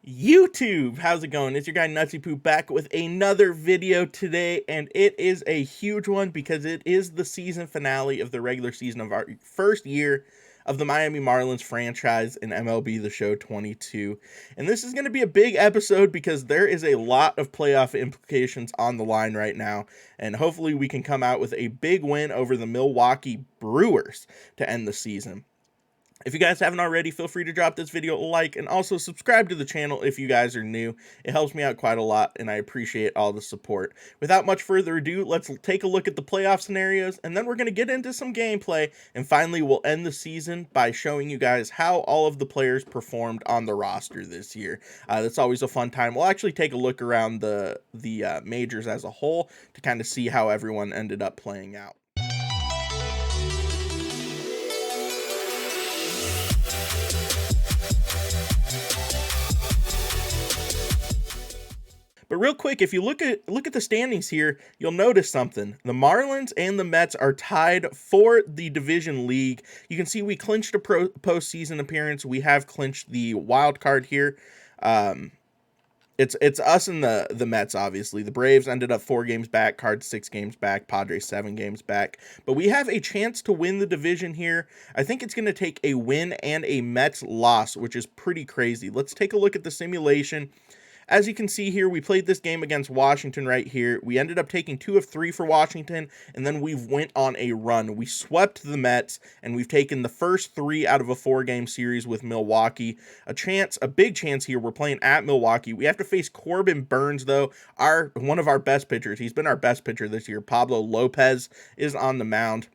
YouTube, how's it going? It's your guy Nutzypoo back with another video today, and it is a huge one because it is the season finale of the regular season of our first year of the Miami Marlins franchise in MLB the Show 22. And this is going to be a big episode because there is a lot of playoff implications on the line right now, and hopefully we can come out with a big win over the Milwaukee Brewers to end the season. If you guys haven't already, feel free to drop this video a like and also subscribe to the channel if you guys are new. It helps me out quite a lot and I appreciate all the support. Without much further ado, let's take a look at the playoff scenarios and then we're going to get into some gameplay, and finally we'll end the season by showing you guys how all of the players performed on the roster this year. That's always a fun time. We'll actually take a look around the majors as a whole to kind of see how everyone ended up playing out. But real quick, if you look at the standings here, you'll notice something. The Marlins and the Mets are tied for the division league. You can see we clinched a postseason appearance. We have clinched the wild card here. It's us and the Mets, obviously. The Braves ended up 4 games back, Cards 6 games back, Padres 7 games back. But we have a chance to win the division here. I think it's going to take a win and a Mets loss, which is pretty crazy. Let's take a look at the simulation. As you can see here, we played this game against Washington right here. We ended up taking 2 of 3 for Washington, and then we went on a run. We swept the Mets, and we've taken the first 3 out of a 4-game series with Milwaukee. A big chance here. We're playing at Milwaukee. We have to face Corbin Burnes, though, one of our best pitchers. He's been our best pitcher this year. Pablo Lopez is on the mound.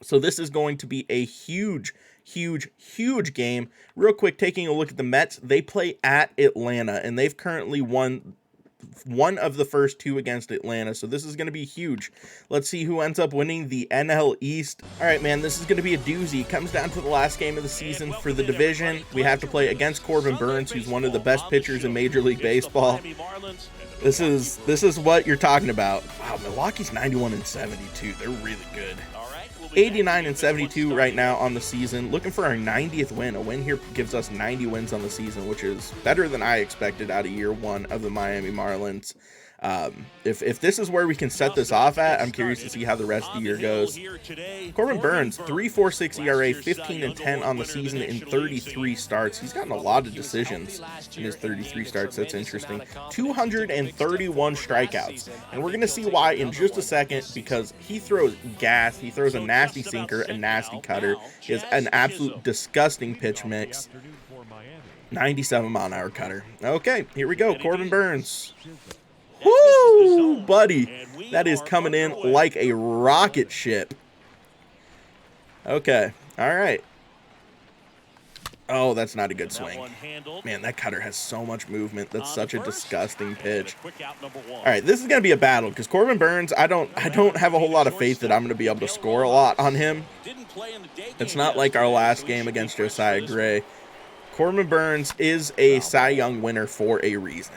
So this is going to be a huge game. Real quick, taking a look at the Mets, they play at Atlanta, and they've currently won one of the first 2 against Atlanta, so this is going to be huge. Let's see who ends up winning the NL East. All right, man, this is going to be a doozy. It comes down to the last game of the season for the division. We have to play against Corbin Burnes, who's one of the best pitchers in Major League Baseball. This is what you're talking about. Wow, Milwaukee's 91-72. They're really good. 89-72 right now on the season. Looking for our 90th win. A win here gives us 90 wins on the season, which is better than I expected out of year 1 of the Miami Marlins. If this is where we can set this off at, I'm curious to see how the rest of the year goes. Corbin Burnes, 3.46 ERA, 15-10 on the season in 33 starts. He's gotten a lot of decisions in his 33 starts. That's interesting. 231 strikeouts. And we're going to see why in just a second, because he throws gas. He throws a nasty sinker, a nasty cutter. He has an absolute disgusting pitch mix. 97-mile-an-hour cutter. Okay, here we go. Corbin Burnes. Woo, buddy. That is coming in like a rocket ship. Okay. All right. Oh, that's not a good swing. Man, that cutter has so much movement. That's such a disgusting pitch. All right, this is going to be a battle because Corbin Burnes, I don't have a whole lot of faith that I'm going to be able to score a lot on him. It's not like our last game against Josiah Gray. Corbin Burnes is a Cy Young winner for a reason.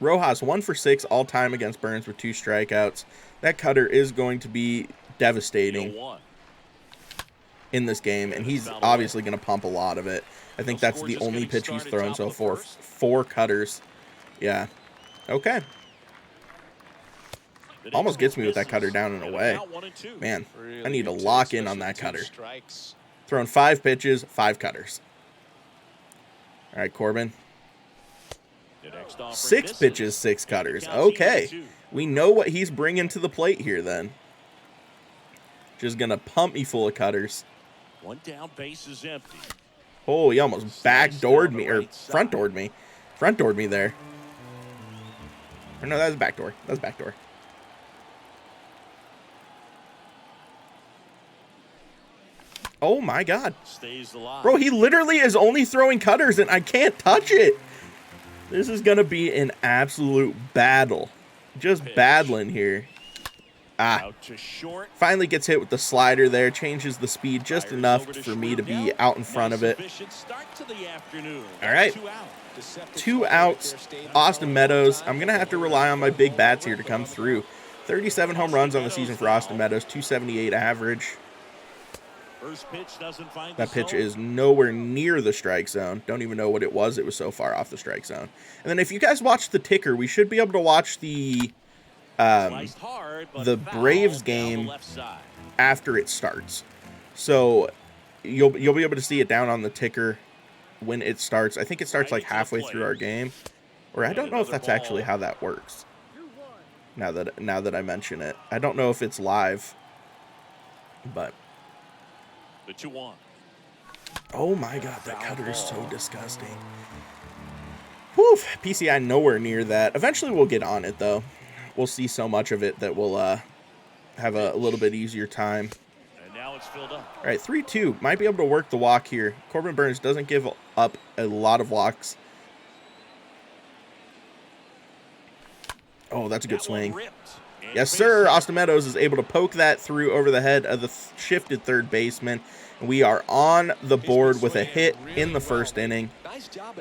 Rojas 1 for 6 all time against Burnes with 2 strikeouts. That cutter is going to be devastating in this game, and he's obviously going to pump a lot of it. I think that's the only pitch he's thrown so far. 4 cutters. Yeah. Okay. Almost gets me with that cutter down and away. Man, I need to lock in on that cutter. Thrown 5 pitches, 5 cutters. All right, Corbin. 6 pitches, 6 cutters. Okay. We know what he's bringing to the plate here then. Just going to pump me full of cutters. 1 down, base is empty. Oh, he almost backdoored me, or front-doored me. Front-doored me there. Or no, that was backdoor. That was backdoor. Oh, my God. Bro, he literally is only throwing cutters, and I can't touch it. This is going to be an absolute battle. Just battling here. Finally gets hit with the slider there. Changes the speed just enough for me to be out in front of it. All right. 2 outs. Austin Meadows. I'm going to have to rely on my big bats here to come through. 37 home runs on the season for Austin Meadows. 278 average. First pitch doesn't find That the pitch zone. is nowhere near the strike zone. Don't even know what it was. It was so far off the strike zone. And then if you guys watch the ticker, we should be able to watch the Sliced hard, but foul Braves down the game left side. after it starts. So you'll be able to see it down on the ticker when it starts. I think it starts like halfway through our game. Or I don't know if that's actually how that works. Now that I mention it. I don't know if it's live. But The 2-1. oh my god, that cutter is so disgusting. Whew, PCI nowhere near that. Eventually we'll get on it though. We'll see so much of it that we'll have a little bit easier time. And now it's filled up. All right, 3-2. Might be able to work the walk here. Corbin Burns doesn't give up a lot of walks. Oh, that's a good swing. Yes, sir. Austin Meadows is able to poke that through over the head of the shifted third baseman. And we are on the board with a hit in the first inning.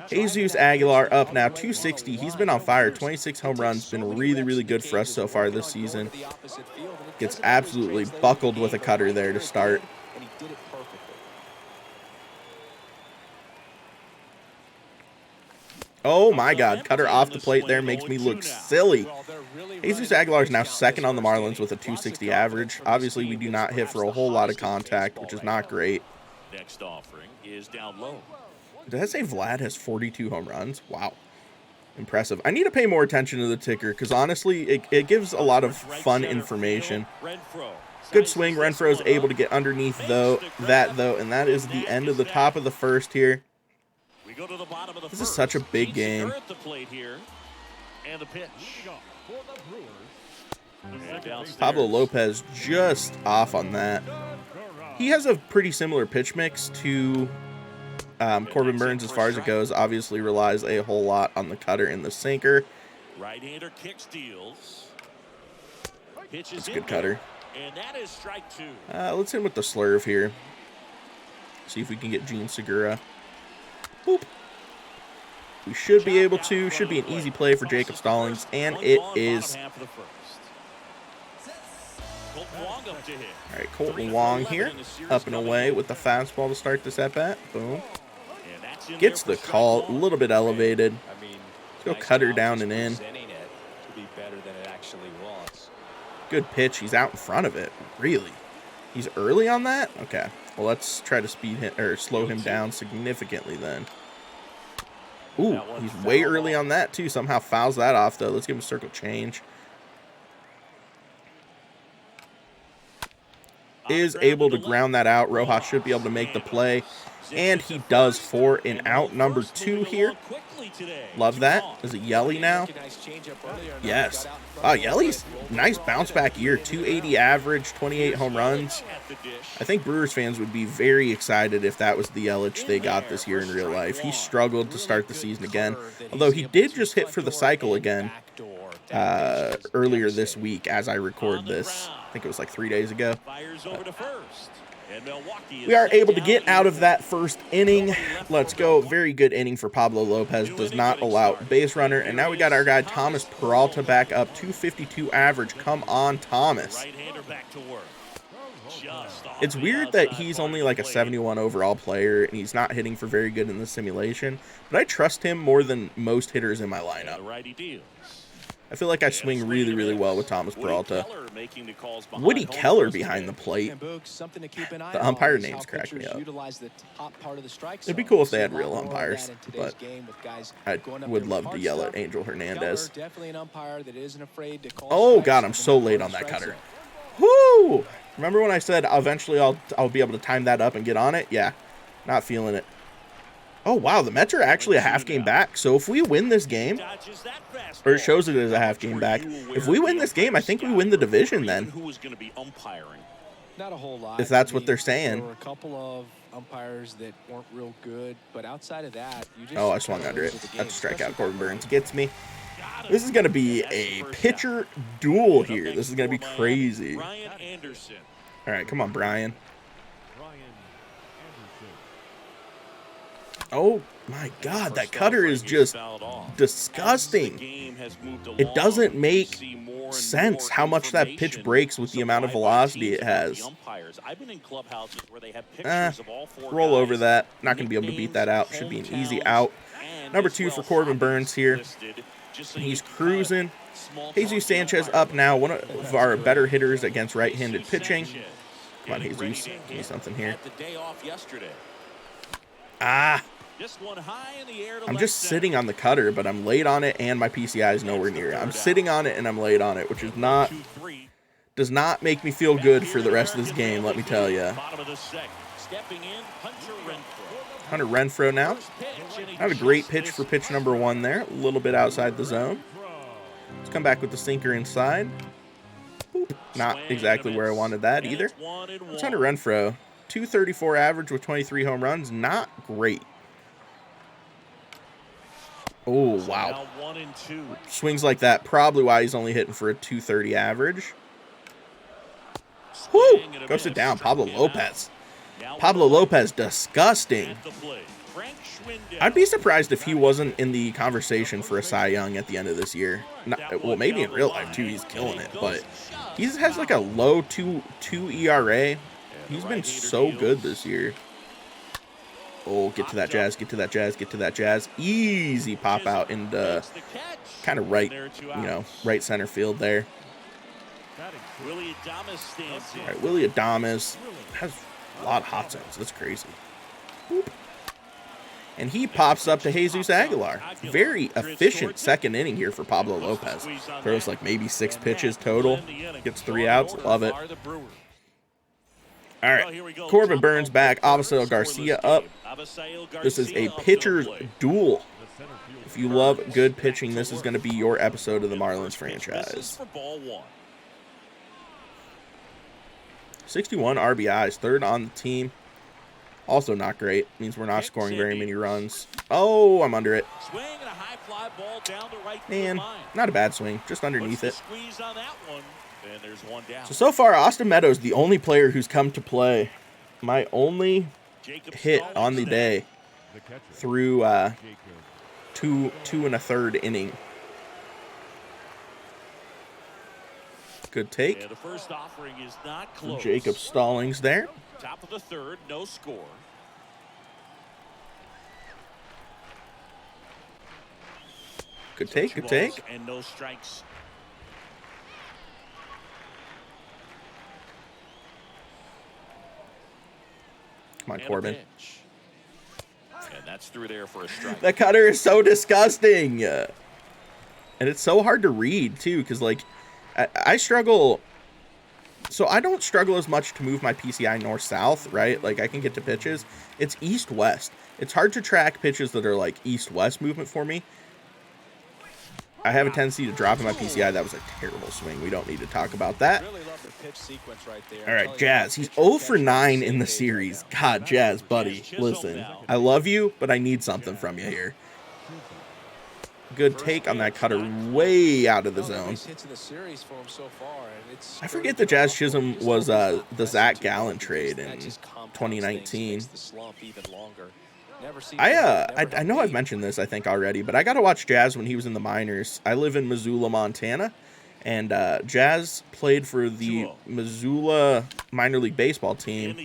Jesus Aguilar up now, 260. He's been on fire. 26 home runs. Been really, really good for us so far this season. Gets absolutely buckled with a cutter there to start. Oh my god, cutter off the plate there makes me look silly. Jesus Aguilar is now second on the Marlins with a 260 average. Obviously, we do not hit for a whole lot of contact, which is not great. Next offering is down low. Did I say Vlad has 42 home runs? Wow. Impressive. I need to pay more attention to the ticker because honestly, it gives a lot of fun information. Good swing. Renfroe is able to get underneath that, and that is the end of the top of the first here. This is such a big game. And the pitch. Pablo Lopez just off on that. He has a pretty similar pitch mix to Corbin Burns as far as it goes. Obviously relies a whole lot on the cutter and the sinker. Right-hander kick steals. That's a good cutter. And that is strike 2. Let's hit him with the slurve here. See if we can get Gene Segura. Boop. We should be able to. Should be an easy play for Jacob Stallings, and it is. All right, Colton Wong here, up and away with the fastball to start this at-bat. Boom. Gets the call, a little bit elevated. Let's go cutter down and in. Good pitch. He's out in front of it. Really? He's early on that? Okay. Well, let's try to speed him or slow him down significantly then. Ooh, he's way early on that too. Somehow fouls that off though. Let's give him a circle change. Is able to ground that out. Rojas should be able to make the play. And he does for an out number 2 here. Love that. Is it Yelly now? Yes. Oh, Yelly's nice bounce back year. 280 average, 28 home runs. I think Brewers fans would be very excited if that was the Yelich they got this year in real life. He struggled to start the season again. Although he did just hit for the cycle again earlier this week as I record this. I think it was like 3 days ago. We are able to get out of that first inning. Let's go. Very good inning for Pablo Lopez. Does not allow base runner. And now we got our guy Thomas Peralta back up. 252 average. Come on, Thomas. It's weird that he's only like a 71 overall player and he's not hitting for very good in the simulation. But I trust him more than most hitters in my lineup. I feel like I swing really, really well with Thomas Peralta. Woody Keller behind the plate. The umpire names crack me up. It'd be cool if they had real umpires, but I would love to yell at Angel Hernandez. Oh, God, I'm so late on that cutter. Whoo! Remember when I said eventually I'll be able to time that up and get on it? Yeah, not feeling it. Oh, wow, the Mets are actually a half game back. So if we win this game, or it shows it as a half game back, if we win this game, I think we win the division then. Not a whole lot. If that's what they're saying. There were a couple of umpires that weren't real good, but outside of that, you just... Oh, I swung under it. That's a strikeout. Corbin Burns gets me. This is going to be a pitcher duel here. This is going to be crazy. All right, come on, Brian. Oh my God, that cutter is just disgusting. It doesn't make sense how much that pitch breaks with the amount of velocity it has. Roll over that. Not going to be able to beat that out. Should be an easy out. Number 2 for Corbin Burns here. He's cruising. Jesus Sanchez up now, one of our better hitters against right-handed pitching. Come on, Jesus. Give me something here. Ah. I'm just sitting on the cutter, but I'm late on it, and my PCI is nowhere near it. I'm sitting on it, and I'm late on it, which is does not make me feel good for the rest of this game, let me tell you. Hunter Renfroe now. Not a great pitch for pitch number 1 there. A little bit outside the zone. Let's come back with the sinker inside. Boop. Not exactly where I wanted that either. It's Hunter Renfroe. 234 average with 23 home runs. Not great. Oh, wow. Swings like that. Probably why he's only hitting for a 230 average. Whoo! Go sit down. Pablo Lopez. Pablo Lopez, disgusting. I'd be surprised if he wasn't in the conversation for a Cy Young at the end of this year. Well, maybe in real life, too. He's killing it. But he has like a low 2 ERA. He's been so good this year. Oh, get to that Jazz, get to that Jazz, get to that Jazz. Easy pop out into kind of right, right center field there. All right, Willie Adames has a lot of hot zones. That's crazy. Boop. And he pops up to Jesus Aguilar. Very efficient second inning here for Pablo Lopez. Throws like maybe 6 pitches total. Gets 3 outs. Love it. All right, Corbin Burns back, Avisail Garcia up. This is a pitcher's duel. If you love good pitching, this is going to be your episode of the Marlins franchise. 61 RBIs, 3rd on the team. Also not great. Means we're not scoring very many runs. Oh, I'm under it. Man, not a bad swing, just underneath it. So far, Austin Meadows, the only player who's come to play. My only hit on the day through 2 1/3 inning. Good take. The first offering is not close. Jacob Stallings there. Top of the 3rd, no score. Good take, good take. And no strikes. Come on, Corbin. And that's through there for a strike. That cutter is so disgusting. And it's so hard to read, too, because, like, I struggle. So I don't struggle as much to move my PCI north-south, right? Like, I can get to pitches. It's east-west. It's hard to track pitches that are, like, east-west movement for me. I have a tendency to drop in my PCI. That was a terrible swing. We don't need to talk about that. All right, Jazz. He's 0 for 9 in the series. God, Jazz, buddy, listen. I love you, but I need something from you here. Good take on that cutter way out of the zone. I forget that Jazz Chisholm was the Zach Gallen trade in 2019. I know I've mentioned this, I think, already, but I got to watch Jazz when he was in the minors. I live in Missoula, Montana, and Jazz played for the Missoula minor league baseball team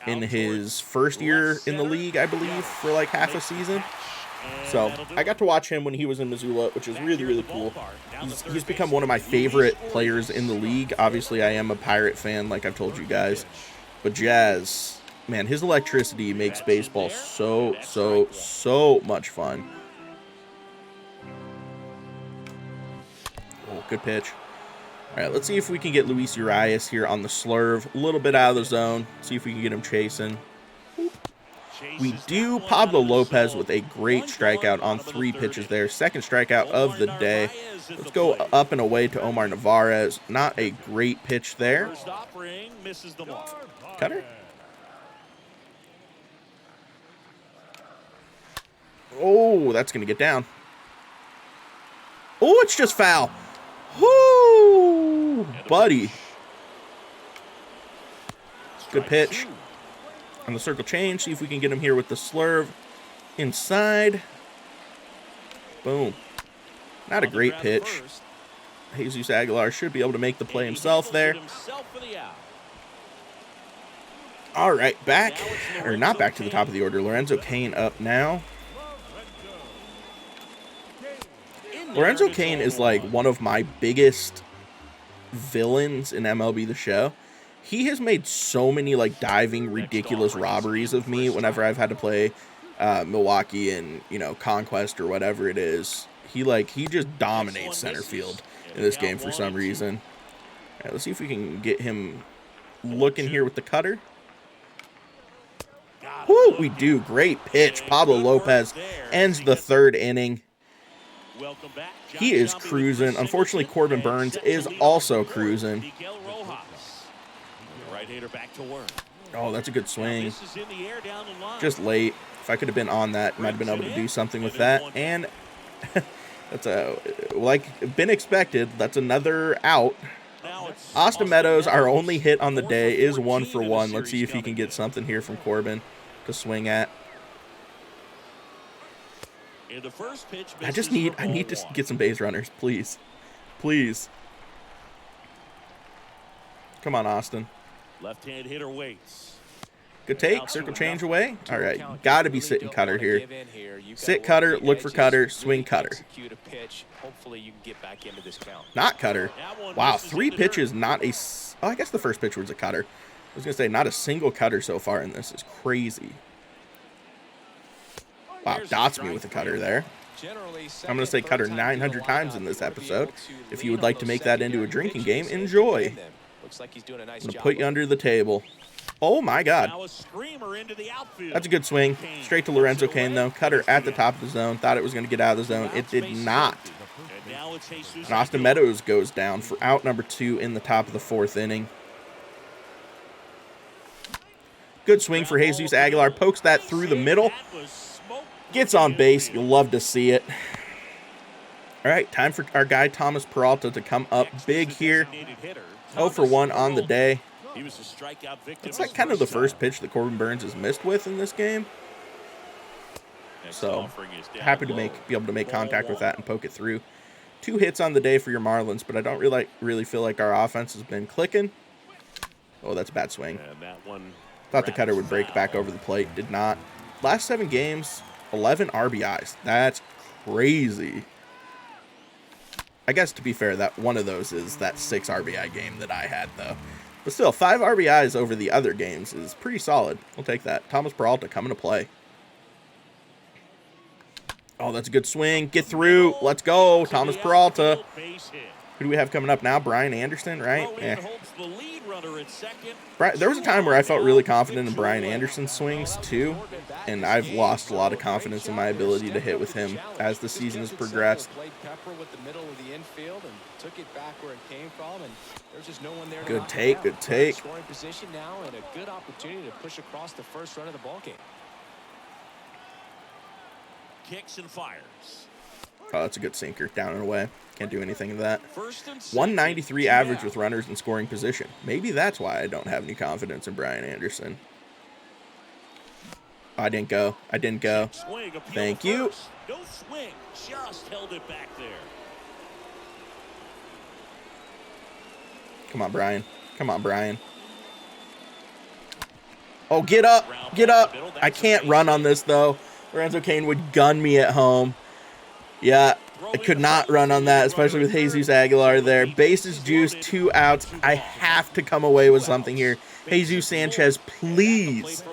in his first year in the league, I believe, for like half a season. So I got to watch him when he was in Missoula, which is really, really cool. He's become one of my favorite players in the league. Obviously, I am a Pirate fan, like I've told you guys. But Jazz, man, his electricity makes baseball so much fun. Oh, good pitch. All right, let's see if we can get Luis Urias here on the slurve. A little bit out of the zone. See if we can get him chasing. We do. Pablo Lopez with a great strikeout on 3 pitches there. Second strikeout of the day. Let's go up and away to Omar Narvaez. Not a great pitch there. Cutter. Oh, that's going to get down. Oh, it's just foul. Whoo, buddy. Good pitch. On the circle change, see if we can get him here with the slurve. Inside. Boom. Not a great pitch. Jesus Aguilar should be able to make the play himself there. All right, back, or not back to the top of the order. Lorenzo Cain up now. Lorenzo Cain is like one of my biggest villains in MLB the Show. He has made so many like diving, ridiculous robberies of me whenever I've had to play Milwaukee and, you know, Conquest or whatever it is. He just dominates center field in this game for some reason. All right, let's see if we can get him looking here with the cutter. Woo, we do. Great pitch. Pablo Lopez ends the third inning. He is cruising. Unfortunately, Corbin Burns is also cruising. Oh, that's a good swing. Just late. If I could have been on that, might have been able to do something with that. And that's been expected. That's another out. Austin Meadows, our only hit on the day, is 1 for 1. Let's see if he can get something here from Corbin to swing at. I need to get some base runners, please. Please. Come on, Austin. Left-hand hitter waits. Good take, circle change away. All right, got to be sitting cutter here. Sit cutter, look for cutter, swing cutter. Not cutter. Wow, 3 pitches, not a... Oh, I guess the first pitch was a cutter. I was going to say, not a single cutter so far, and this is crazy. Wow, dots me with a cutter there. I'm going to say cutter 900 times in this episode. If you would like to make that into a drinking game, enjoy. I'm going to put you under the table. Oh, my God. That's a good swing. Straight to Lorenzo Cain, though. Cutter at the top of the zone. Thought it was going to get out of the zone. It did not. And Austin Meadows goes down for out number 2 in the top of the 4th inning. Good swing for Jesus Aguilar. Pokes that through the middle. Gets on base. You'll love to see it. All right, time for our guy Thomas Peralta to come up big here. 0 for 1 on the day. It's like kind of the first pitch that Corbin Burns has missed with in this game. So happy to be able to make contact with that and poke it through. 2 hits on the day for your Marlins, but I don't really feel like our offense has been clicking. Oh, that's a bad swing. Thought the cutter would break back over the plate. Did not. Last 7 games, 11 RBIs. That's crazy. I guess, to be fair, that one of those is that 6 RBI game that I had, though. But still, 5 RBIs over the other games is pretty solid. We'll take that. Thomas Peralta coming to play. Oh, that's a good swing. Get through. Let's go. Thomas Peralta. Who do we have coming up now? Brian Anderson, right? There was a time where I felt really confident in Brian Anderson's swings, too. And I've lost a lot of confidence in my ability to hit with him as the season has progressed. Good take, good take. Kicks and fires. Oh, that's a good sinker. Down and away. Can't do anything with that. 193 average with runners in scoring position. Maybe that's why I don't have any confidence in Brian Anderson. I didn't go. I didn't go. Thank you. No swing. Just held it back there. Come on, Brian. Come on, Brian. Oh, get up. Get up. I can't run on this, though. Lorenzo Cain would gun me at home. Yeah, I could not run on that, especially with Jesus Aguilar there. Bases juice, 2 outs. I have to come away with something here. Jesus Sanchez, please.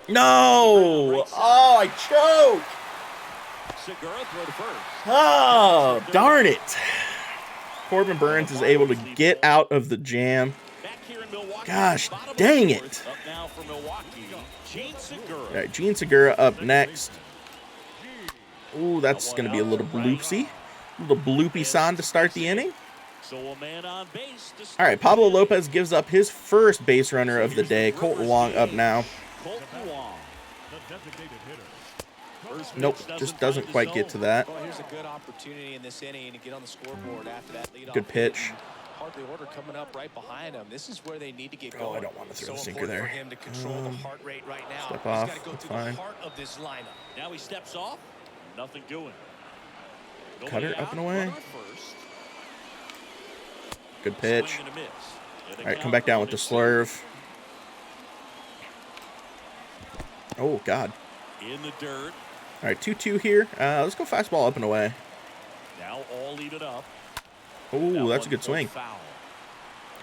No! Oh, I choked! Oh, darn it. Corbin Burns is able to get out of the jam. Gosh, dang it. All right, Gene Segura up next. Ooh, that's going to be a little bloopsy. A little bloopy-san to start the inning. All right, Pablo Lopez gives up his first base runner of the day. Colton Wong up now. Nope, just doesn't quite get to that. Good pitch. part of the order coming up right behind him. This is where they need to get going. Oh, I don't want to throw the sinker important there. for him to control the heart rate right now. Step He's off. got to go That's through fine. the heart of this lineup. Now he steps off. Nothing doing. Cutter up and away. Runner at first. Good pitch. Swing and a miss. And the All right, come count back down with the 1-2. slurve. Oh, God. In the dirt. All right, 2-2 here. Let's go fastball up and away. Now all even up. Oh, that's a good swing. Foul.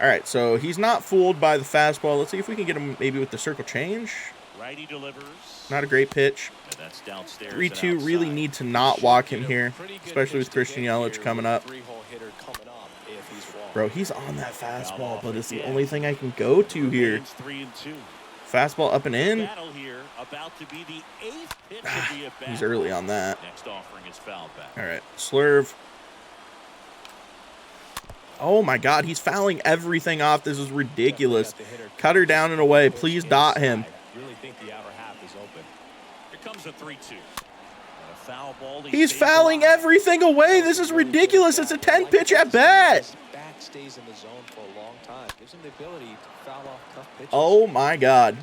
All right, so he's not fooled by the fastball. Let's see if we can get him maybe with the circle change. Righty delivers. Not a great pitch. And that's downstairs. 3-2, really need to not walk him here, especially with Christian Yelich coming up. Bro, he's on that fastball, but it's the only thing I can go to here. 3-2. Fastball up and in. Battle here, about to be the 8th pitch of the at-bat. He's early on that. Next offering is foul back. All right, slurve. Oh my God, he's fouling everything off. This is ridiculous. Cutter down and away. Please dot him. Really think the outer half is open. Here comes a 3-2. And a foul ball. He's fouling everything away. This is ridiculous. It's a 10-pitch at bat. Back stays in the zone for a long time. Gives him the ability to foul off tough pitches. Oh my God.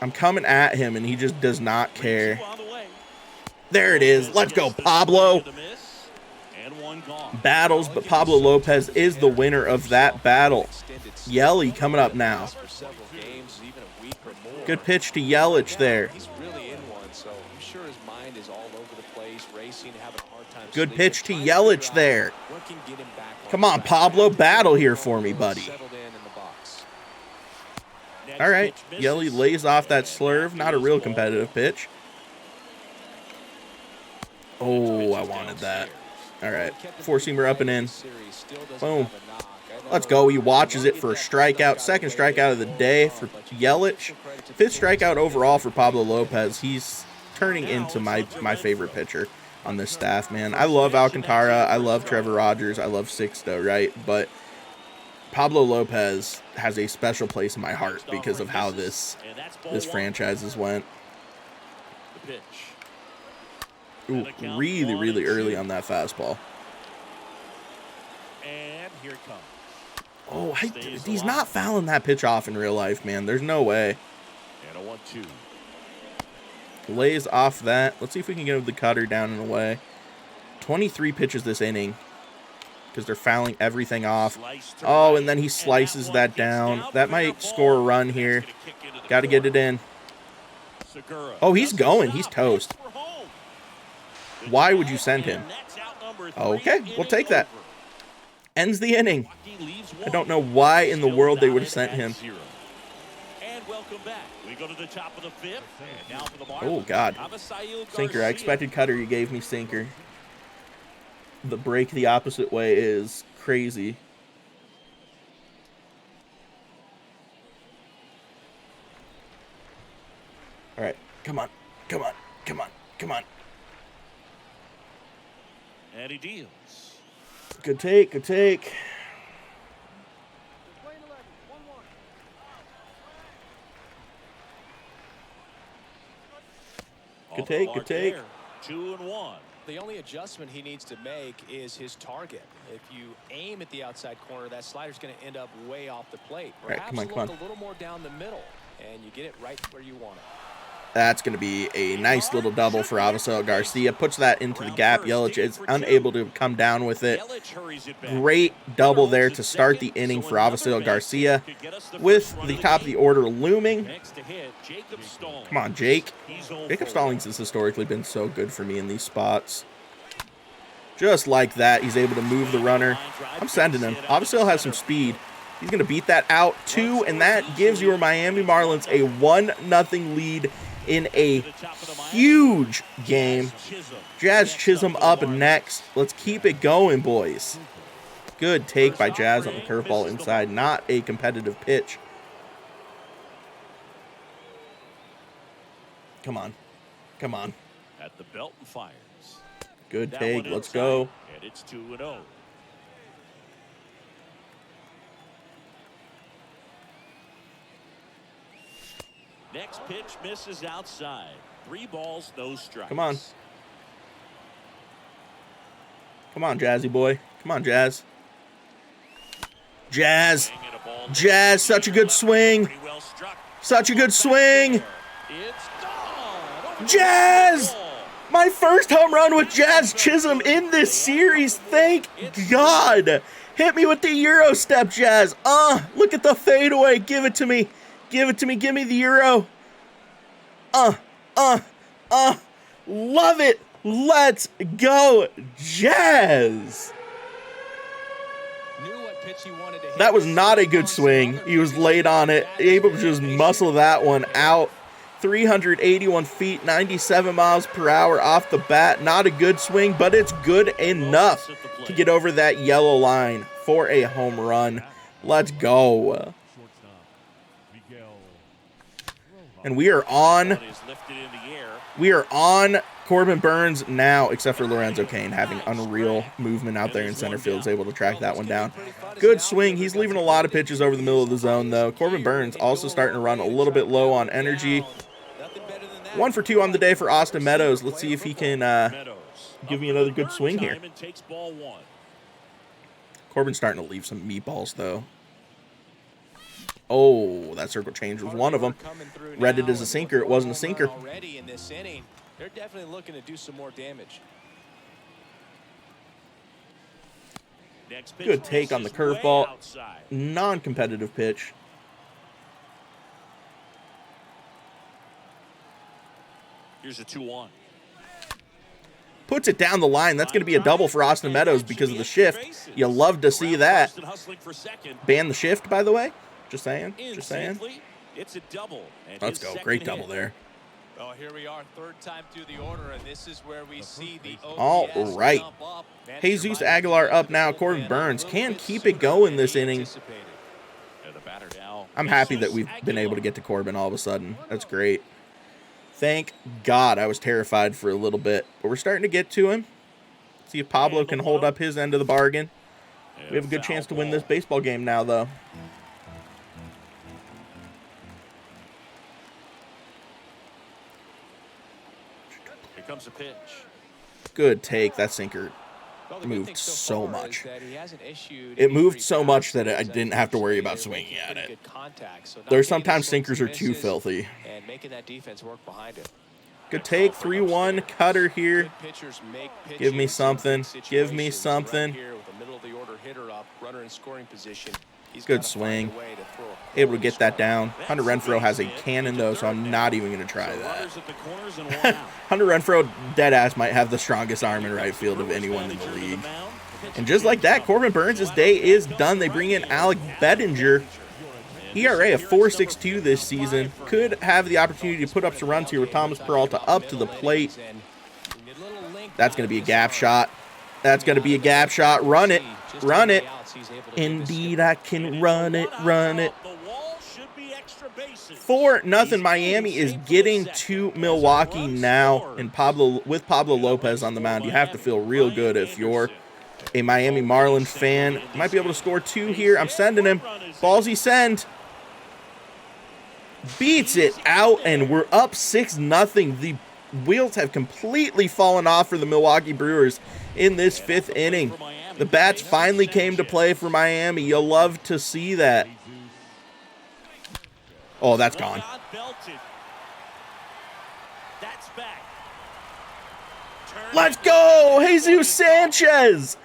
I'm coming at him and he just does not care. There it is. Let's go, Pablo. Battles, but Pablo Lopez is the winner of that battle. Yelly coming up now. Good pitch to Yelich there. He's really in one, so I'm sure his mind is all over the place, racing, having a hard time. Good pitch to Yelich there. Come on, Pablo, battle here for me, buddy. All right, Yelly lays off that slurve. Not a real competitive pitch. Oh, I wanted that. All right, four-seamer up and in. Boom. Let's go. He watches it for a strikeout. Second strikeout of the day for Yelich. Fifth strikeout overall for Pablo Lopez. He's turning into my favorite pitcher on this staff, man. I love Alcantara. I love Trevor Rogers. I love Sixto, right? But Pablo Lopez has a special place in my heart because of how this franchise has went. Ooh, really, really early on that fastball. And here it comes. Oh, he's not fouling that pitch off in real life, man. There's no way. And a 1-2. Lays off that. Let's see if we can get the cutter down and away. 23 pitches this inning because they're fouling everything off. Oh, and then he slices that down. That might score a run here. Got to get it in. Oh, he's going. He's toast. Why would you send him? Okay, we'll take that. Ends the inning. I don't know why in the world they would have sent him. And welcome back. We go to the top of the 5th. And now for the Marlins. Oh, God. Sinker. I expected cutter. You gave me sinker. The break the opposite way is crazy. All right. Come on. Come on. Come on. Come on. And he deals. Good take. Good take. Good take. Good take. 2-1. The only adjustment he needs to make is his target. If you aim at the outside corner, that slider's going to end up way off the plate. Right, come on, come on. A little more down the middle, and you get it right where you want it. That's going to be a nice little double for Avisail Garcia. Puts that into the gap. Yelich is unable to come down with it. Great double there to start the inning for Avisail Garcia. With the top of the order looming. Come on, Jake. Jacob Stallings has historically been so good for me in these spots. Just like that, he's able to move the runner. I'm sending him. Avisail has some speed. He's going to beat that out too, and that gives your Miami Marlins a 1-0 lead in a huge game. Jazz Chisholm up next. Let's keep it going, boys. Good take by Jazz on the curveball inside. Not a competitive pitch. Come on. Come on. At the belt and fires. Good take. Let's go. And it's 2-0. Next pitch misses outside. 3 balls, no strikes. Come on. Come on, Jazzy boy. Come on, Jazz. Jazz. Jazz, such a good swing. Such a good swing. Jazz! My first home run with Jazz Chisholm in this series. Thank God. Hit me with the Euro step, Jazz. Look at the fadeaway. Give it to me. Give it to me. Give me the Euro. Love it. Let's go, Jazz. That was not a good swing. He was late on it. Able to just muscle that one out. 381 feet, 97 miles per hour off the bat. Not a good swing, but it's good enough to get over that yellow line for a home run. Let's go. And we are on Corbin Burns now, except for Lorenzo Cain having unreal movement out there in center field, is able to track that one down. Good swing. He's leaving a lot of pitches over the middle of the zone, though. Corbin Burns also starting to run a little bit low on energy. 1 for 2 on the day for Austin Meadows. Let's see if he can give me another good swing here. Corbin's starting to leave some meatballs, though. Oh, that circle change was one of them. Read it as a sinker. It wasn't a sinker. They're definitely looking to do some more damage. Good take on the curveball. Non-competitive pitch. Here's a 2-1. Puts it down the line. That's going to be a double for Austin Meadows because of the shift. You love to see that. Ban the shift, by the way. Just saying. Just saying. It's a double. Let's go. Great double there. Oh, here we are, third time through the order, and this is where we see the OPS all right. Jesus Aguilar up now. Corbin Burns can keep it going this inning. I'm happy that we've been able to get to Corbin all of a sudden. That's great. Thank God. I was terrified for a little bit, but we're starting to get to him. See if Pablo can hold up his end of the bargain. We have a good chance to win this baseball game now, though. Comes a pitch. Good take. That sinker moved so much. It moved so much that I didn't have to worry about swinging at it. There's sometimes sinkers are too filthy. Good take. 3-1 cutter here. Give me something. Give me something. Good swing. Able to get that down. Hunter Renfroe has a cannon, though, so I'm not even going to try that. Hunter Renfroe, deadass, might have the strongest arm in right field of anyone in the league. And just like that, Corbin Burns' day is done. They bring in Alec Bettinger. ERA of 4.62 this season. Could have the opportunity to put up some runs here with Thomas Peralta up to the plate. That's going to be a gap shot. That's going to be a gap shot. Run it. Run it. Indeed, I can run it. Run it. 4-0. Miami is getting to Milwaukee now, and with Pablo Lopez on the mound. You have to feel real good if you're a Miami Marlins fan. Might be able to score 2 here. I'm sending him. Ballsy send. Beats it out, and we're up 6-0. The wheels have completely fallen off for the Milwaukee Brewers in this 5th inning. The bats finally came to play for Miami. You'll love to see that. Oh, that's gone. Let's go! Jesus Sanchez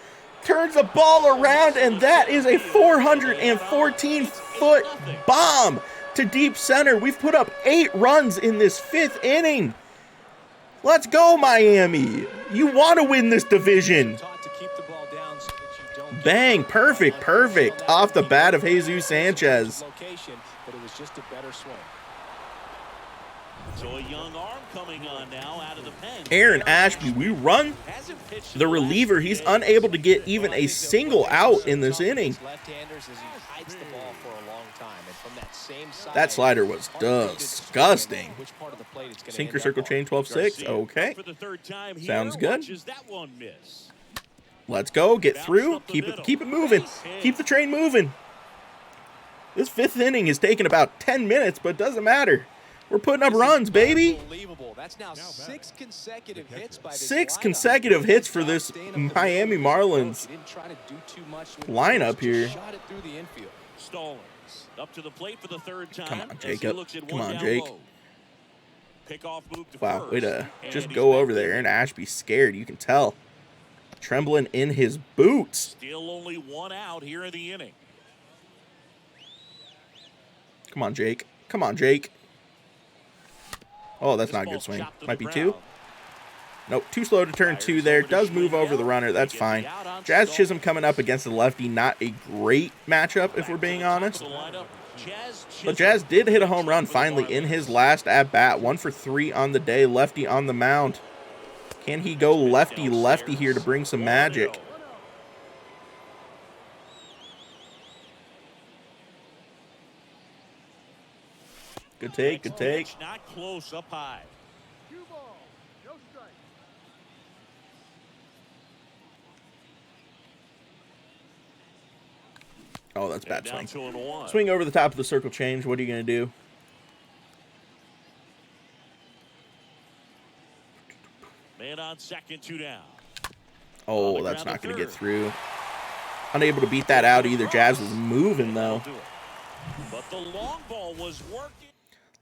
turns the ball around, and that is a 414-foot bomb to deep center. We've put up 8 runs in this 5th inning. Let's go, Miami. You want to win this division. Bang, perfect, perfect. Off the bat of Jesus Sanchez. So a young arm coming on now out of the pen. Aaron Ashby, we run the reliever. He's unable to get even a single out in this inning. That slider was disgusting. Sinker, circle, chain, 12-6. Okay. Sounds good. Let's go. Get through. Keep it moving. Keep the train moving. This 5th inning is taking about 10 minutes, but it doesn't matter. We're putting up runs, baby. Unbelievable. That's now 6 consecutive hits by this 6 lineup. consecutive hits for this Miami Marlins He didn't try to do too much with lineup the here. shot it through the infield. Stallings up to the plate for the 3rd time. Come on, as he Jacob. looks at Come one on, down Jake. low. Pick-off move to Wow, first, way to and just he's go back over there. with Aaron it. Ashby scared. You can tell. Trembling in his boots. Still only 1 out here in the inning. Come on, Jake. Come on, Jake. Oh, that's This not a good ball's swing. chopped to Might the be 2. ground. Nope, too slow to turn Fires 2 there. over to Does move over the Schwindel. runner. That's They get fine. the out on Jazz Stallings. Chisholm coming up against the lefty. Not a great matchup, if we're Back to being the top of honest. the lineup, Jazz But Chisholm Jazz did hit a home run for the finally in Marlins. his last at-bat. 1 for 3 on the day. Lefty on the mound. Can he go lefty-lefty here to bring some magic? Good take, good take. Pitch not close, up high. Oh, that's bad And down swing. 2-1. Swing over the top of the circle change. What are you going to do? Man on second, 2 down. Oh, On the that's ground not to going to get third. through. Unable to beat that out either. Jazz was moving, though. That'll do it. But the long ball was working.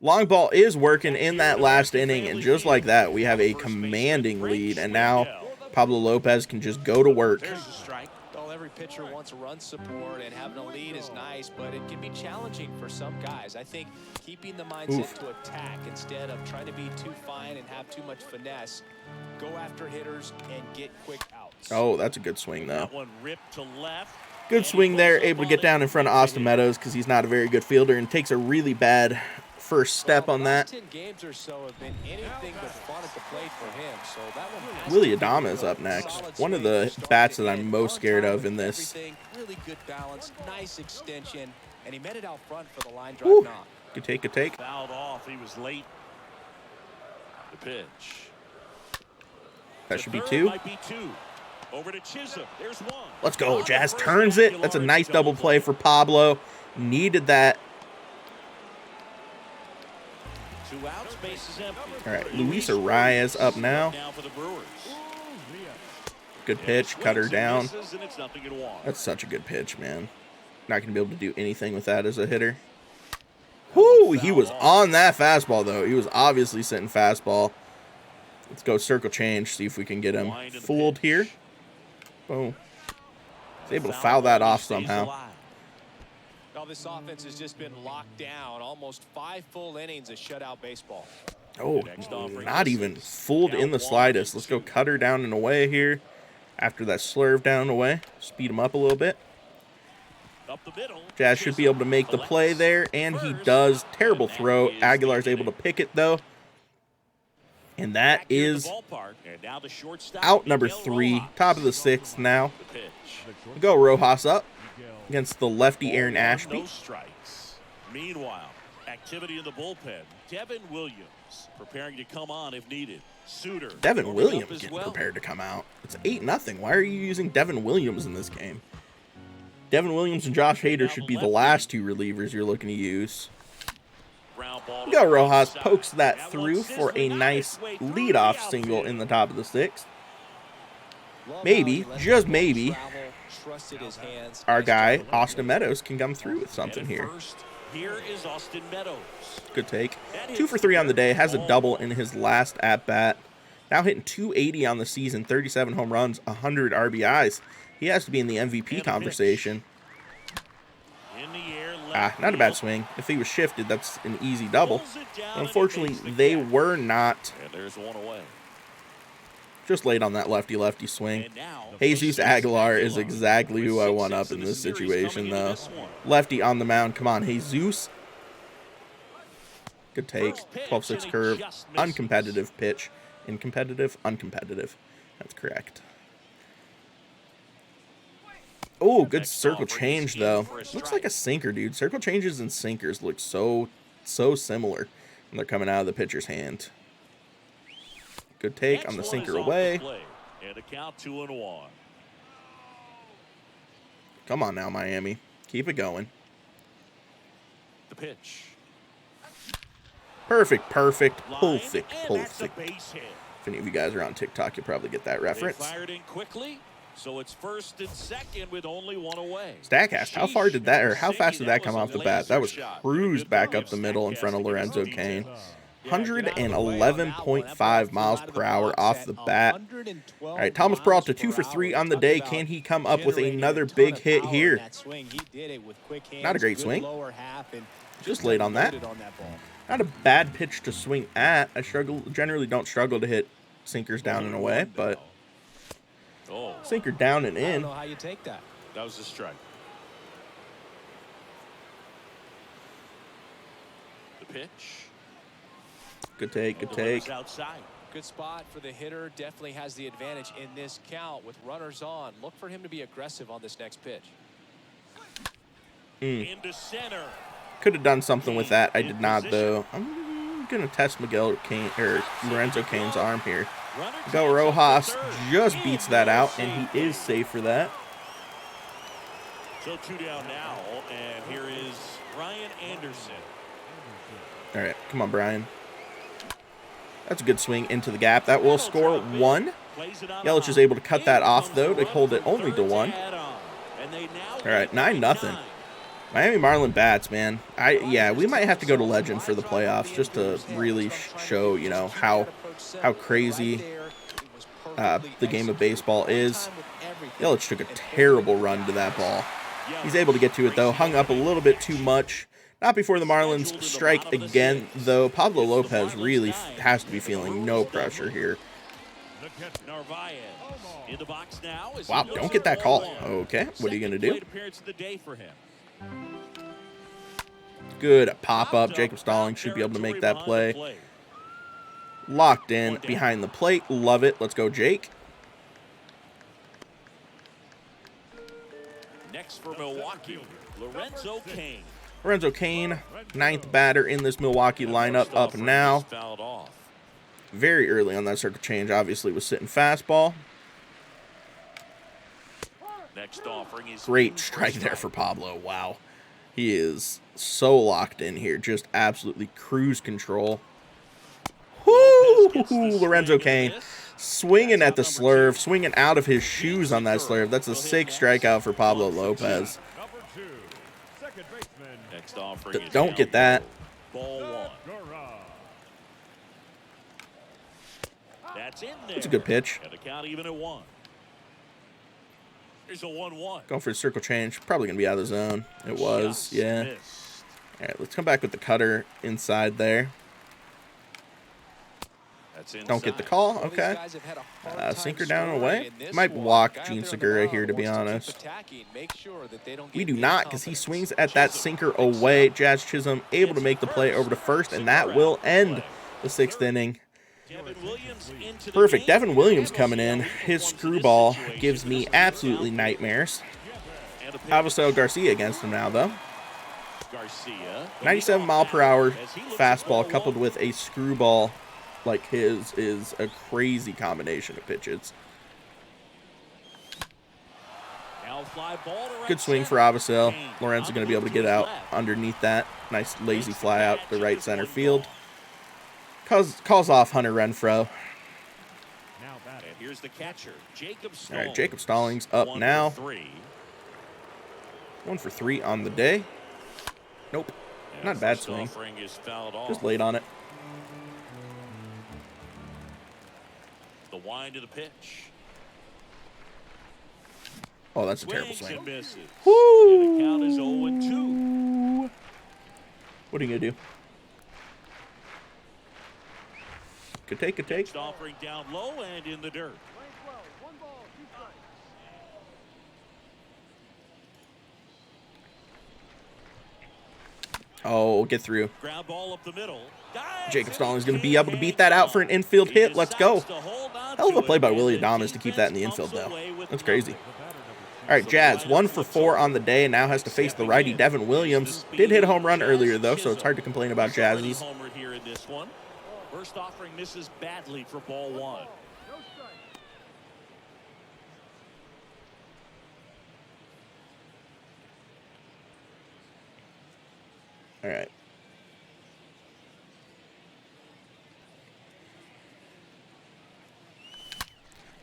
Long ball is working in that last inning, and just like that, we have a commanding lead. And now Pablo Lopez can just go to work. There's a strike. Well, every pitcher wants run support, and having a lead is nice, but it can be challenging for some guys. I think keeping the mindset Oof. to attack instead of trying to be too fine and have too much finesse, go after hitters and get quick outs. Oh, that's a good swing, though. That one ripped to left. Good And he swing there, pulls up able to on get it. down in front of Austin Meadows because he's not a very good fielder and takes a really bad first step on Last that. 10 games or so have been anything but fun at the plate for him, so that one has Willie to be Adama is a up next. solid One of swing the to start bats the that I'm end. most On scared time of in with this. everything, really good balance, nice extension, and he met it out front for the line Woo. drive knock. Good take, good take. Fouled off. He was late. The pitch. That The should be third 2. might be 2. Over to Chisholm. There's 1. Let's go. On the Jazz first turns it. back, That's a large nice double play play. for Pablo. Needed that. 2 outs, base is empty. All right, Luis Arias up now. Now for the Brewers. Good pitch, And cut her swings and down. misses, and it's 0-1. That's such a good pitch, man. Not going to be able to do anything with that as a hitter. Whoo, he was on that fastball, though. He was obviously sitting fastball. Let's go circle change, see if we can get him Wind and fooled pitch. here. Boom. He's able to foul that off somehow. Well, this offense has just been locked down. Almost 5 full innings of shutout baseball. Oh, Next offering not is even fooled in the count 1 slightest. and Let's go 2. cut her down and away here. After that slurve down and away, speed him up a little bit. Up the middle. Jazz should be able to make the play there, and he does. Terrible throw. Aguilar's able to pick it, though. And that is out number 3, top of the 6th now. Go Rojas up against the lefty Aaron Ashby. No strikes. Meanwhile, activity in the bullpen. Devin Williams preparing to come on if needed. Suter. Devin warming up Williams as getting well. prepared to come out. It's 8-0. Why are you using Devin Williams in this game? Devin Williams and Josh Hader should be the last 2 relievers you're looking to use. Ground ball to Go the Rojas outside. pokes that one through for a sizzling nice its way through the leadoff outfield. single in the top of the 6th. Maybe, just maybe, our guy, Austin Meadows, can come through with something And at here. first, here is Austin Meadows. Good take. 2 for 3 on the day. Has a double in his last at-bat. Now hitting 280 on the season, 37 home runs, 100 RBIs. He has to be in the MVP conversation. In the air, left Not a bad field. swing. If he was shifted, that's an easy double. Pulls it down and Unfortunately, it makes the they catch. were not. And there's one away. Just late on that lefty-lefty swing. And now, Jesus Aguilar is exactly who I want up in this situation, though. Lefty on the mound. Come on, Jesus. Good take. 12-6 curve. Uncompetitive pitch. Incompetitive. Uncompetitive. That's correct. Oh, good circle change, though. Looks like a sinker, dude. Circle changes and sinkers look so similar when they're coming out of the pitcher's hand. Good take on the sinker away. And a count 2-1. Come on now, Miami. Keep it going. The pitch. Perfect. Perfect. Line, Perfect. and that's a Perfect. base hit. If any of you guys are on TikTok, you'll probably get that They reference. fired in quickly, so it's first and second with only one away. Stack asked, how far did that, or how fast did that was come a off the bat? That was laser shot. cruised Good back move. up the middle in front of Statcast to give us Lorenzo the Kane. details. Yeah, get out of the way on that one. That ball 111.5 flew miles out of per the hour box off at the bat. 112 All right, Thomas Brawl to miles 2 per for 3 hour. on the Talk day. about Can he come up with generating another a ton big of hit power here? in that swing. He did it with quick hands, Not a great good swing. lower half, and Just laid on that. that ball. Not a bad pitch to swing at. I generally don't struggle to hit sinkers down and away, but sinker down and I don't in. know how you take that. That was a strike. The pitch. Good take, good Delivers take. outside. Good spot for the hitter. Definitely has the advantage in this count with runners on. Look for him to be aggressive on this next pitch. Into center. Could have done something with that. I did not, though. I'm going to test Miguel Kane, or Lorenzo Kane's arm here. Miguel Rojas just beats that out, and he is safe for that. So 2 down now, and here is Brian Anderson. All right, come on, Brian. That's a good swing into the gap. That will score 1. Yelich is able to cut that off, though, to hold it only to 1. All right, 9-0. Miami Marlin bats, man. Yeah, we might have to go to Legend for the playoffs just to really show, you know, how crazy the game of baseball is. Yelich took a terrible run to that ball. He's able to get to it, though. Hung up a little bit too much. Not before the Marlins strike again, though. Pablo Lopez really has to be feeling no pressure here. Wow, don't get that call. Okay, what are you going to do? Good pop-up. Jacob Stallings should be able to make that play. Locked in behind the plate. Love it. Let's go, Jake. Next for Milwaukee, Lorenzo Kane. Lorenzo Kane, 9th batter in this Milwaukee lineup up now. Very early on that circle change, obviously, was sitting fastball. Next offering is Great strike there for Pablo. Wow. He is so locked in here. Just absolutely cruise control. Woo! Lorenzo Kane swinging at the slurve, swinging out of his shoes on that slurve. That's a sick strikeout for Pablo Lopez. Don't get that. That's a good pitch. Going for a circle change. Probably going to be out of the zone. It was, yeah. All right, let's come back with the cutter inside there. Don't get the call. Okay. Sinker down and away. Might walk Gene Segura here, to be honest. We do not, because he swings at that sinker away. Jazz Chisholm able to make the play over to first, and that will end the 6th inning. Perfect. Devin Williams coming in. His screwball gives me absolutely nightmares. Avisel Garcia against him now, though. 97 mile per hour fastball coupled with a screwball like his is a crazy combination of pitches. Good swing for Avisel. Lorenzo going to be able to get out underneath that. Nice lazy fly out to right center field. Calls off Hunter Renfroe. Here's the catcher, Jacob Stallings. All right, Jacob Stallings up now. 1 for 3 on the day. Nope. Not a bad swing. Just laid on it. The wind of the pitch. Oh, that's a terrible swing. Woo! The count is 0-2. What are you gonna do? Good take, good take. Offering down low and in the dirt. Oh, get through. Ground ball up the middle. Jacob Stallings is going to be able to beat that out for an infield hit. Let's go. Hell of a play by Willie Adames to keep that in the infield, though. That's crazy. All right, Jazz, 1 for 4 on the day, and now has to face the righty Devin Williams. Did hit a home run earlier, though, so it's hard to complain about Jazzy's. First offering misses badly for ball 1. All right.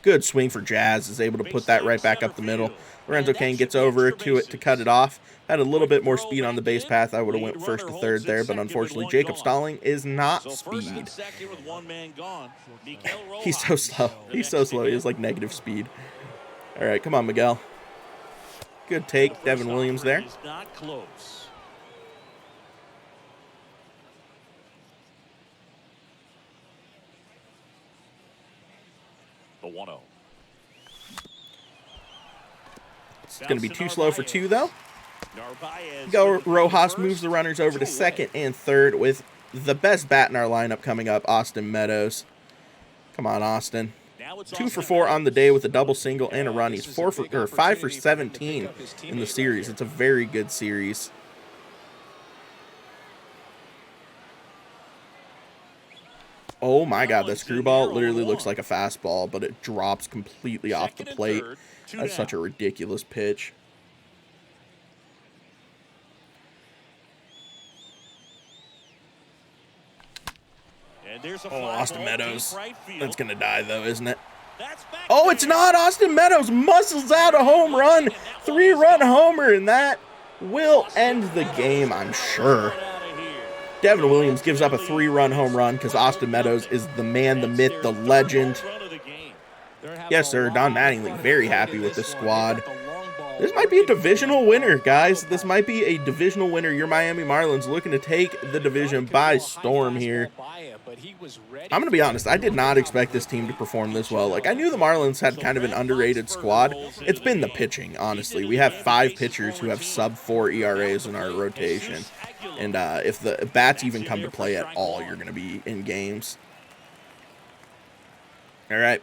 Good swing for Jazz, is able to put that right back up the middle. Lorenzo Cain gets over to it to cut it off. Had a little bit more speed on the base path. I would have went first to third there, but unfortunately Jacob Stalling is not speed. He's so slow. He's so slow. He has like negative speed. All right, come on, Miguel. Good take, Devin Williams there. The 1-0. It's going to be too slow for 2, though. Go Rojas moves the runners over to second and third with the best bat in our lineup coming up, Austin Meadows. Come on, Austin. 2 for 4 on the day with a double single and a run. He's 5 for 17 in the series. It's a very good series. Oh my God, that screwball literally looks like a fastball, but it drops completely off the plate. That's such a ridiculous pitch. Oh, Austin Meadows. That's going to die, though, isn't it? Oh, it's not. Austin Meadows muscles out a home run. 3-run homer, and that will end the game, I'm sure. Devin Williams gives up a 3-run home run because Austin Meadows is the man, the myth, the legend. Yes, sir. Don Mattingly very happy with this squad. This might be a divisional winner, guys. This might be a divisional winner. Your Miami Marlins looking to take the division by storm here. I'm going to be honest. I did not expect this team to perform this well. Like, I knew the Marlins had kind of an underrated squad. It's been the pitching, honestly. We have 5 pitchers who have sub-4 ERAs in our rotation. And if the bats even come to play at all, you're going to be in games. All right.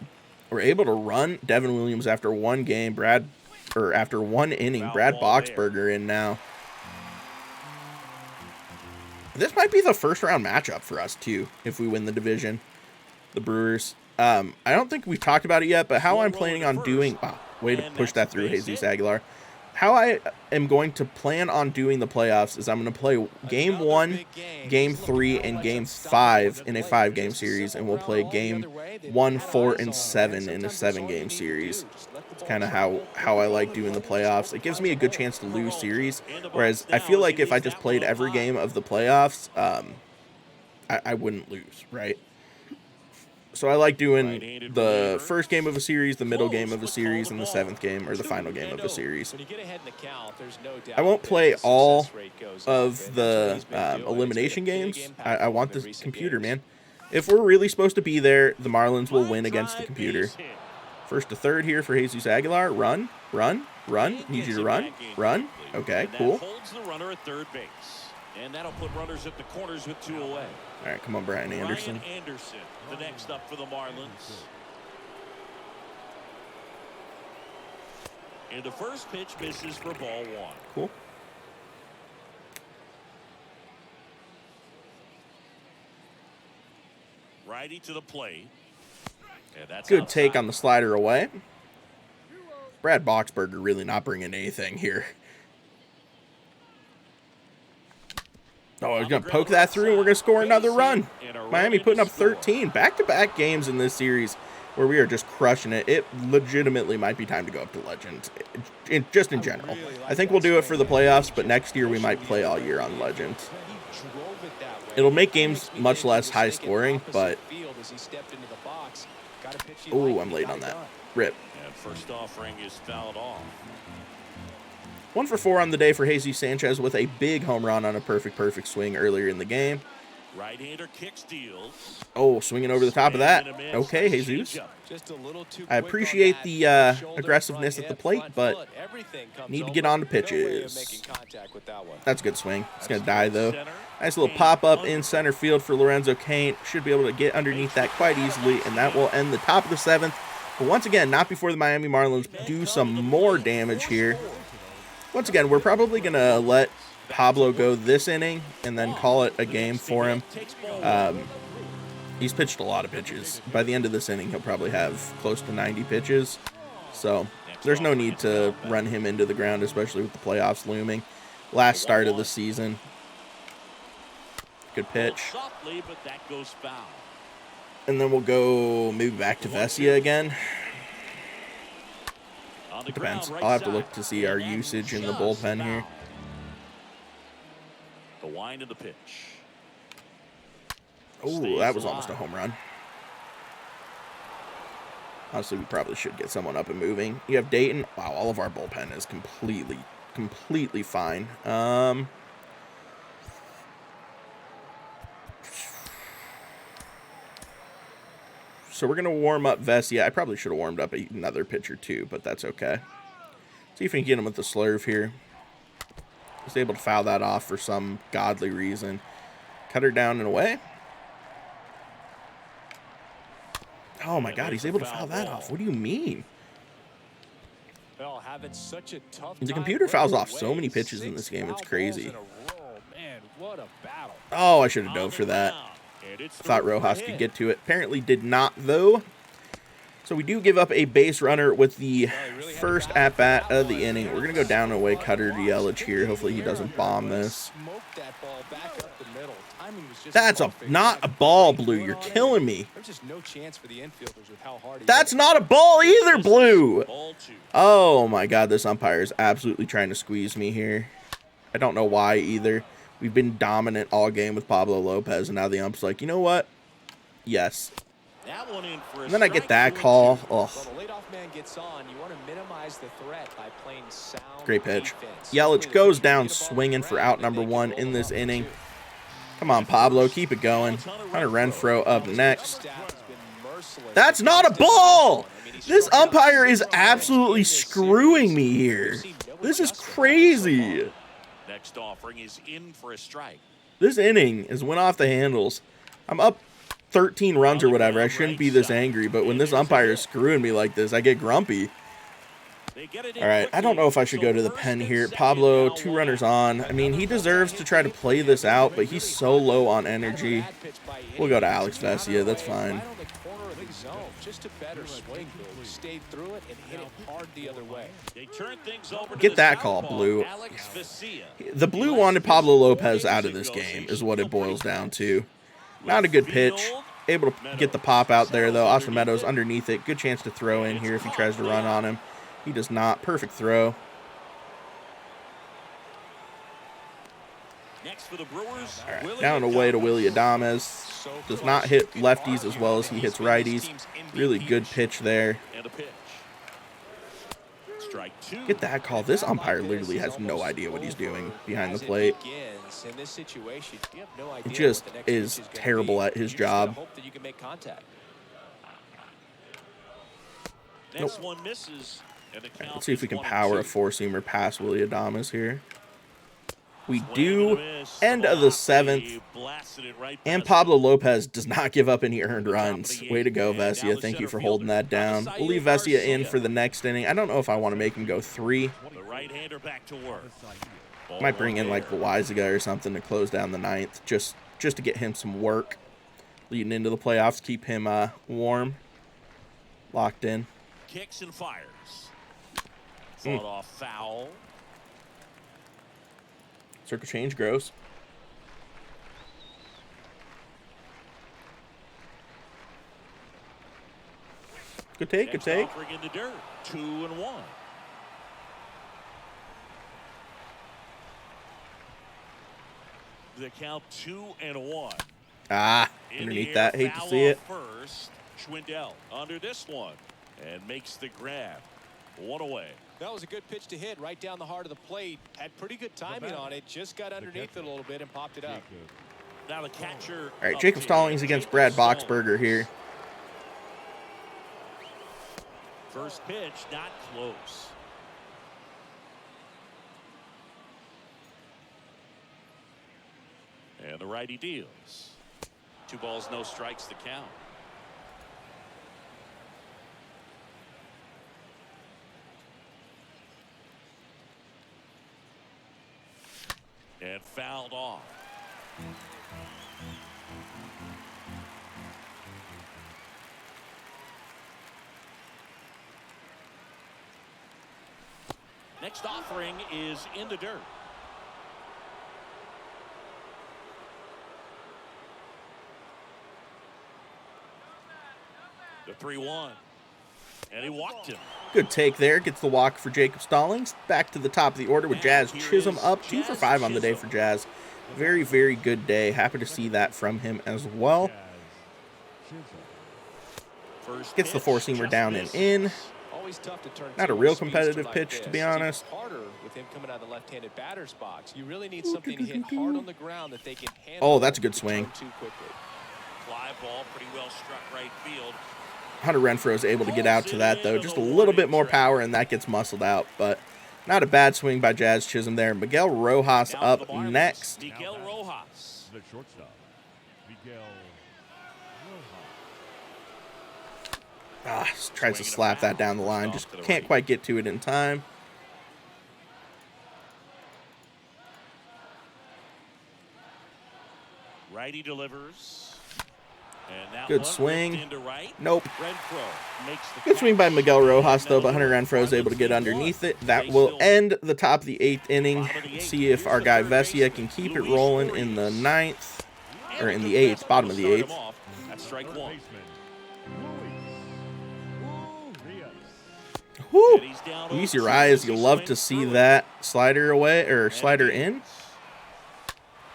We're able to run Devin Williams after one game. After one inning, Brad Boxberger in now. This might be the first round matchup for us too, if we win the division. The Brewers. I don't think we've talked about it yet, but how I'm planning on doing... Oh, way to push that through, Jesus Aguilar. How I am going to plan on doing the playoffs is I'm going to play Game 1, Game 3, and Game 5 in a 5-game series, and we'll play Game 1, 4, and 7 in a 7-game series. It's kind of how I like doing the playoffs. It gives me a good chance to lose series, whereas I feel like if I just played every game of the playoffs, I wouldn't lose, right? So I like doing the first game of a series, the middle game of a series, and the 7th game, or the final game of a series. I won't play all of the elimination games. I want the computer, man. If we're really supposed to be there, the Marlins will win against the computer. First to third here for Jesus Aguilar. Run, run, run. Need you to run, run. Okay, cool. And that'll put runners at the corners with 2 away. All right, come on, Brian Anderson. The next up for the Marlins. And the first pitch misses for ball 1. Cool. Righty to the plate. And that's good take on the slider away. Brad Boxberger really not bringing anything here. Oh, we're going to poke that through, and we're going to score another run. Miami putting up 13 back-to-back games in this series where we are just crushing it. It legitimately might be time to go up to Legend, just in general. I think we'll do it for the playoffs, but next year we might play all year on Legend. It'll make games much less high-scoring, but... Oh, I'm late on that. Rip. And first offering is fouled off. 1 for 4 on the day for Jesus Sanchez with a big home run on a perfect swing earlier in the game. Right-hander kick steals. Oh, swinging over the top of that. Okay, Jesus. I appreciate the aggressiveness at the plate, but need to get on to pitches. That's a good swing. It's going to die, though. Nice little pop-up in center field for Lorenzo Cain. Should be able to get underneath that quite easily, and that will end the top of the 7th. But once again, not before the Miami Marlins do some more damage here. Once again, we're probably going to let Pablo go this inning and then call it a game for him. He's pitched a lot of pitches. By the end of this inning, he'll probably have close to 90 pitches. So there's no need to run him into the ground, especially with the playoffs looming. Last start of the season. Good pitch. And then we'll go maybe back to Vesia again. On the Depends. ground, right I'll have to side. look to see our And that usage in the just bullpen here. fouled. The wind of the pitch. Oh, that was almost a home run. Honestly, we probably should get someone up and moving. You have Dayton. Wow, all of our bullpen is completely fine. So we're going to warm up Vesia. I probably should have warmed up another pitcher too, but that's okay. See if we can get him with the slurve here. He's able to foul that off for some godly reason. Cut her down and away. Oh my God, he's able to foul that off. What do you mean? Well, having such a tough The time computer fouls running off so away. many pitches in 6 this game. It's foul crazy. balls in a row. Man, what a battle. Oh, I should have dove On for the that. ground. And it's I thought through for a Rojas hit. could get to it. Apparently did not, though. So we do give up a base runner with the first at-bat of the inning. We're going to go down and away Cutter to Yelich here. Hopefully he doesn't bomb this. Smoked that ball back up the middle. Timing was just That's perfect. not a ball, Blue. You're killing me. There's just no chance for the infielders with how hard he That's hit. not a ball either, Blue. Ball 2. Oh my God, this umpire is absolutely trying to squeeze me here. I don't know why either. We've been dominant all game with Pablo Lopez, and now the ump's like, you know what? Yes. That one in for a And then I get strike, that 2-2. call. When Oh, the leadoff man gets on, you want to minimize the threat by playing sound great pitch. defense. Yelich goes down swinging for out number 1 in this inning. Come on, Pablo, keep it going. Hunter Renfroe up next. That's not a ball! This umpire is absolutely screwing me here. This is crazy. Next offering is in for a strike. This inning is went off the handles. I'm up 13 runs or whatever. I shouldn't be this angry, but when this umpire is screwing me like this, I get grumpy. All right, I don't know if I should go to the pen here. Pablo, 2 runners on. I mean, he deserves to try to play this out, but he's so low on energy. We'll go to Alex Vesia. That's fine. Just a better swing, Bill. Stayed through it and hit it hard the other way. They turn things over to Get the that call, southpaw, Blue. Alex Vesia. The Blue wanted Pablo Lopez out of this game is what it boils down to. Not a good pitch. Able to get the pop out there, though. Oscar Meadows underneath it. Good chance to throw in here if he tries to run on him. He does not. Perfect throw. Next for the Brewers, All right, Willie down and away to Adames. Willie Adames. Does not hit lefties as well as he hits righties. Really good pitch there. And a pitch. Strike 2. Get that call. This umpire literally has no idea what he's doing behind the plate. In this situation, you have no He idea just what the next is pitch gonna terrible be. at his You just gotta job. hope that you can make contact. Next one misses. And the count Let's see if we is can 1-2. power a 4-seamer past Willie Adames here. We Swing do. and a miss. End of the He 7th. blasted it right And past Pablo Lopez does not give up any earned runs. Way to go, Vesia. Thank you for holding that down. We'll leave Vesia in for the next inning. I don't know if I want to make him go 3. the right-hander back to work. Ball Might bring in one like there. Loaizaga or something to close down the 9th, just to get him some work leading into the playoffs. Keep him warm, locked in. Kicks and fires. Fought off foul. Circle change, Gross. Good take, good Next take. offering in the dirt. 2-1. The count 2-1. Ah, In underneath the that, air, hate to foul see it. off First, Schwindel under this one and makes the grab. 1 away. That was a good pitch to hit right down the heart of the plate. Had pretty good timing on it. Just got underneath it a little bit and popped it up. Now the catcher. All right, up Jacob to Stallings against Jacob Brad Stallings. Boxberger here. First pitch, not close. And the righty deals. 2 balls, no strikes to count. And fouled off. Next offering is in the dirt. The 3-1. And he walked him. Good take there. Gets the walk for Jacob Stallings. Back to the top of the order with Jazz Chisholm up. 2 for 5 on the day for Jazz. Very, very good day. Happy to see that from him as well. Gets the four-seamer down and in. Not a real competitive pitch, to be honest. Oh, that's a good swing. Hunter Renfroe is able to get out to that, though. Just a little bit more power, and that gets muscled out. But not a bad swing by Jazz Chisholm there. Miguel Rojas up next. Miguel Rojas. The shortstop, Miguel Tries to slap that down the line. Just can't quite get to it in time. Righty delivers. Good swing. Nope. Good swing by Miguel Rojas, though, but Hunter Renfroe is able to get underneath it. That will end the top of the 8th inning. Let's see if our guy Vesia can keep it rolling in the 9th, or in the 8th, bottom of the 8th. That's strike one. Whoo! Use your eyes. You love to see that slider away, or slider in.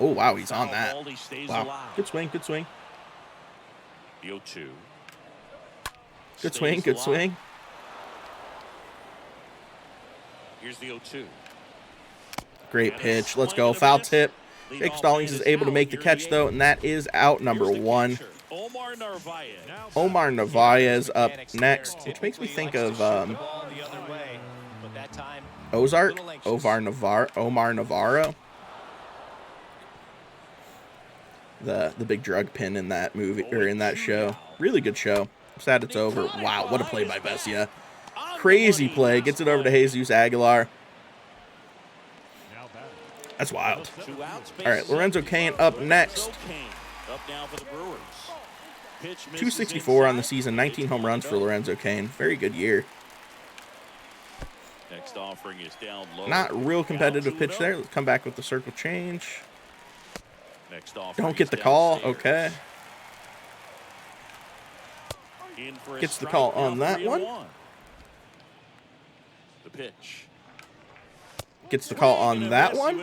Oh, wow, he's on that. Wow. Good swing, good swing. The 0-2. Good swing, good swing. Here's the 0-2. Great pitch. Let's go. Foul tip. Jake Stallings is able to make the catch, though, and that is out number 1. Omar Narvaez up next, which makes me think of Ozark. Omar Navarro. The big drug pin in that movie, or in that show. Really good show. Sad it's over. Wow, what a play by Vesia. Crazy play. Gets it over to Jesus Aguilar. That's wild. All right, Lorenzo Cain up next. 264 on the season, 19 home runs for Lorenzo Cain. Very good year. Next offering is down low. Not real competitive pitch there. Let's come back with the circle change. Don't get the call. Okay. Gets the call on that one. The pitch. Gets the call on that one.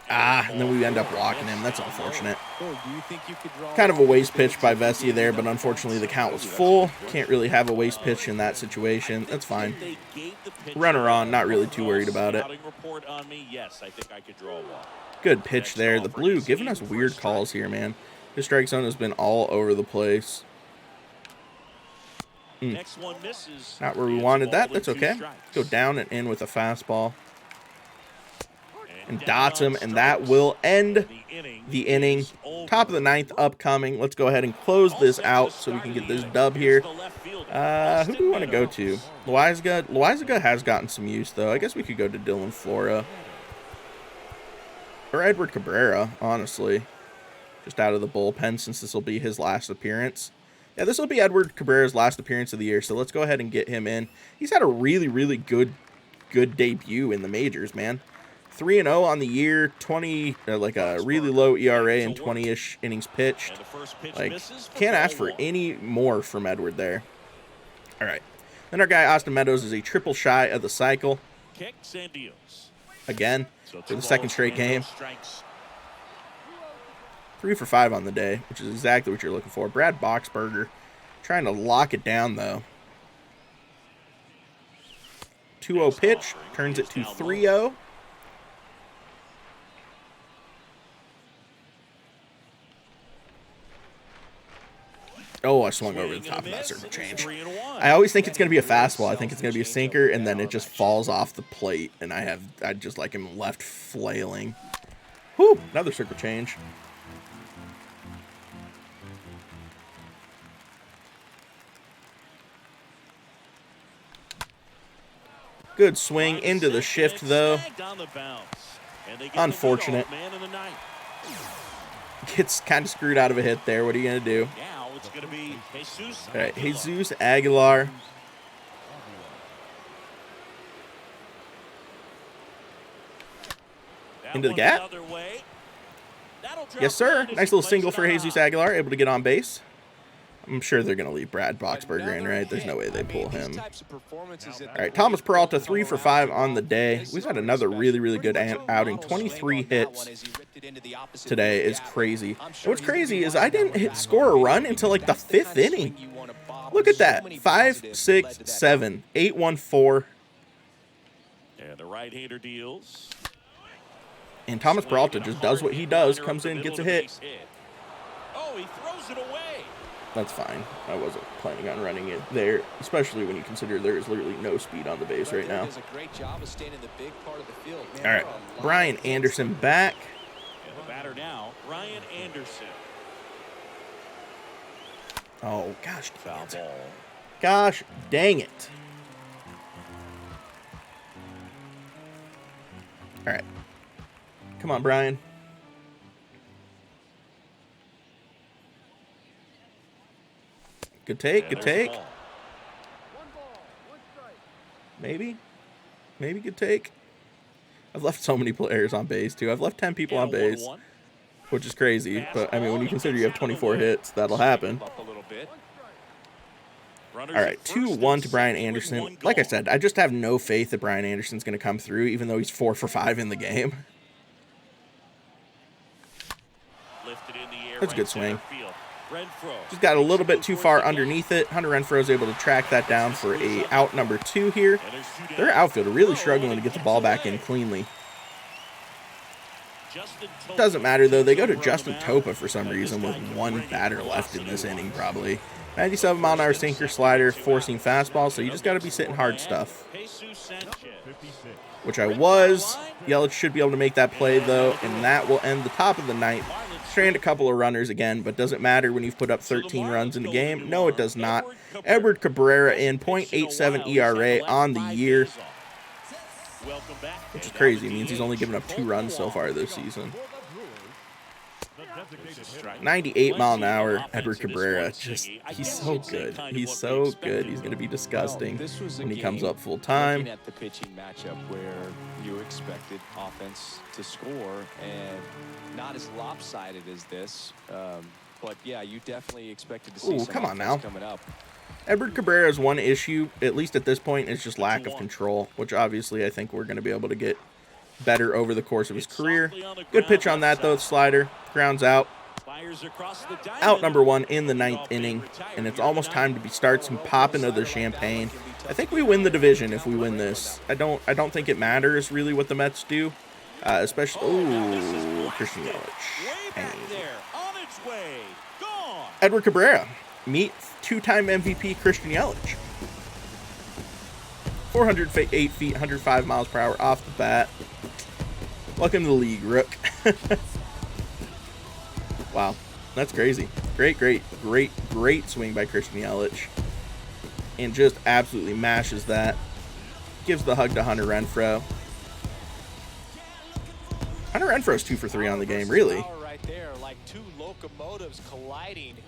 And then we end up walking him. That's unfortunate. Kind of a waste pitch by Vesia there, but unfortunately the count was full. Can't really have a waste pitch in that situation. That's fine. Runner on, not really too worried about it. Good pitch there. The Blue giving us weird calls here, man. His strike zone has been all over the place. Not where we wanted that. That's okay. Go down and in with a fastball. And dots him, and that will end the inning. Top of the 9th upcoming. Let's go ahead and close this out so we can get this dub here. Who do we want to go to? Loaizaga has gotten some use, though. I guess we could go to Dylan Flora. Or Edward Cabrera, honestly. Just out of the bullpen, since this will be his last appearance. Yeah, this will be Edward Cabrera's last appearance of the year, so let's go ahead and get him in. He's had a really, really good debut in the majors, man. 3-0 on the year, 20, like a really low ERA and 20-ish innings pitched. Like, can't ask for any more from Edward there. All right. Then our guy, Austin Meadows, is a triple shy of the cycle. Again, for the second straight game. 3 for 5 on the day, which is exactly what you're looking for. Brad Boxberger trying to lock it down, though. 2-0 pitch, turns it to 3-0. Oh, I swung over the top of that circle change. I always think it's going to be a fastball. I think it's going to be a sinker, and then it just falls off the plate, and I just like him left flailing. Whew, another circle change. Good swing into the shift, though. Unfortunate. Gets kind of screwed out of a hit there. What are you going to do? All right, Jesus Aguilar. Into the gap. Yes, sir. Nice little single for Jesus Aguilar. Able to get on base. I'm sure they're going to leave Brad Boxberger in, right? There's no way they pull him. All right, Thomas Peralta, 3 for 5 on the day. We've had another really, really good outing. 23 hits today is crazy. And what's crazy is I didn't score a run until like the 5th inning. Look at that. 5, 6, 7, 8, 1, 4. And the right-hander deals. And Thomas Peralta just does what he does, comes in, gets a hit. Oh, he throws it away. That's fine. I wasn't planning on running it there, especially when you consider there is literally no speed on the base right now. All right, Brian Anderson back. And the batter now, Brian Anderson. Oh, gosh. Foul ball. Gosh dang it. All right. Come on, Brian. Good take, good take. Maybe good take. I've left so many players on base, too. I've left 10 people on base, which is crazy. But, I mean, when you consider you have 24 hits, that'll happen. All right, 2-1 to Brian Anderson. Like I said, I just have no faith that Brian Anderson's going to come through, even though he's 4 for 5 in the game. That's a good swing. Just got a little bit too far underneath it. Hunter Renfroe is able to track that down for a out number 2 here. Their outfield are really struggling to get the ball back in cleanly. Doesn't matter, though. They go to Justin Topa for some reason with 1 batter left in this inning, probably. 97-mile-an-hour sinker, slider, forcing fastball, so you just got to be sitting hard stuff. Which I was. Yelich should be able to make that play, though, and that will end the top of the ninth. Strand a couple of runners again, but doesn't matter when you've put up 13 runs in the game. No, it does not. Edward Cabrera in .87 ERA on the year, which is crazy. It means he's only given up 2 runs so far this season. 98-mile-an-hour Edward Cabrera. He's so good. He's so good. He's going to be disgusting when he comes up full time. At the pitching matchup where you expected offense to score and not as lopsided as this. But yeah, you definitely expected to see some come on now. Coming up. Edward Cabrera's one issue, at least at this point, is just lack of control, which obviously I think we're going to be able to get better over the course of his career. Good pitch on that, though. Slider. Grounds out. Out number 1 in the 9th inning, and it's almost time to start some popping of the champagne. I think we win the division if we win this. I don't think it matters really what the Mets do, especially. Ooh, Christian Yelich. Edward Cabrera. Meet 2-time MVP Christian Yelich. 408 feet, 105 miles per hour off the bat. Welcome to the league, Rook. Wow, that's crazy. Great swing by Christian Yelich. And just absolutely mashes that. Gives the hug to Hunter Renfroe. Hunter Renfroe's 2 for 3 on the game, really.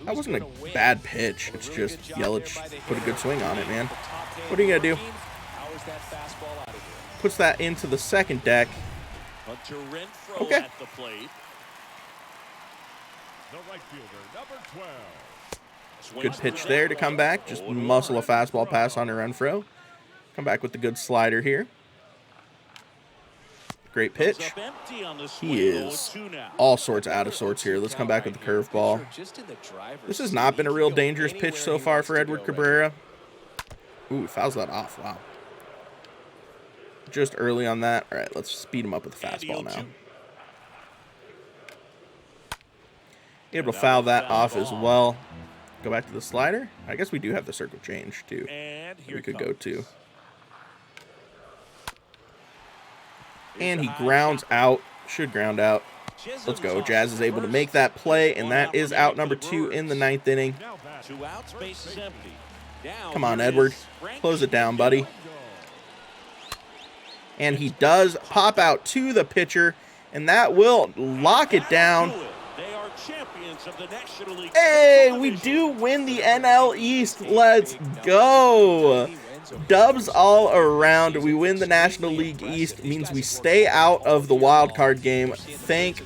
That wasn't a bad pitch. It's just Yelich put a good swing on it, man. What are you going to do? Puts that into the second deck. Okay. Good pitch there to come back. Just muscle a fastball pass on Renfroe. Come back with the good slider here. Great pitch. He is all sorts out of sorts here. Let's come back with the curveball. This has not been a real dangerous pitch so far for Edward Cabrera. Ooh, he fouls that off. Wow. Just early on that. All right, let's speed him up with the fastball now. Able to foul that off as well. Go back to the slider. I guess we do have the circle change, too. We could go to. And he grounds out. Should ground out. Let's go. Jazz is able to make that play, and that is out number 2 in the 9th inning. Come on, Edward. Close it down, buddy. And he does pop out to the pitcher, and that will lock it down. Hey, we do win the NL East. Let's go. Dubs all around. We win the National League East. Means we stay out of the wild card game. Thank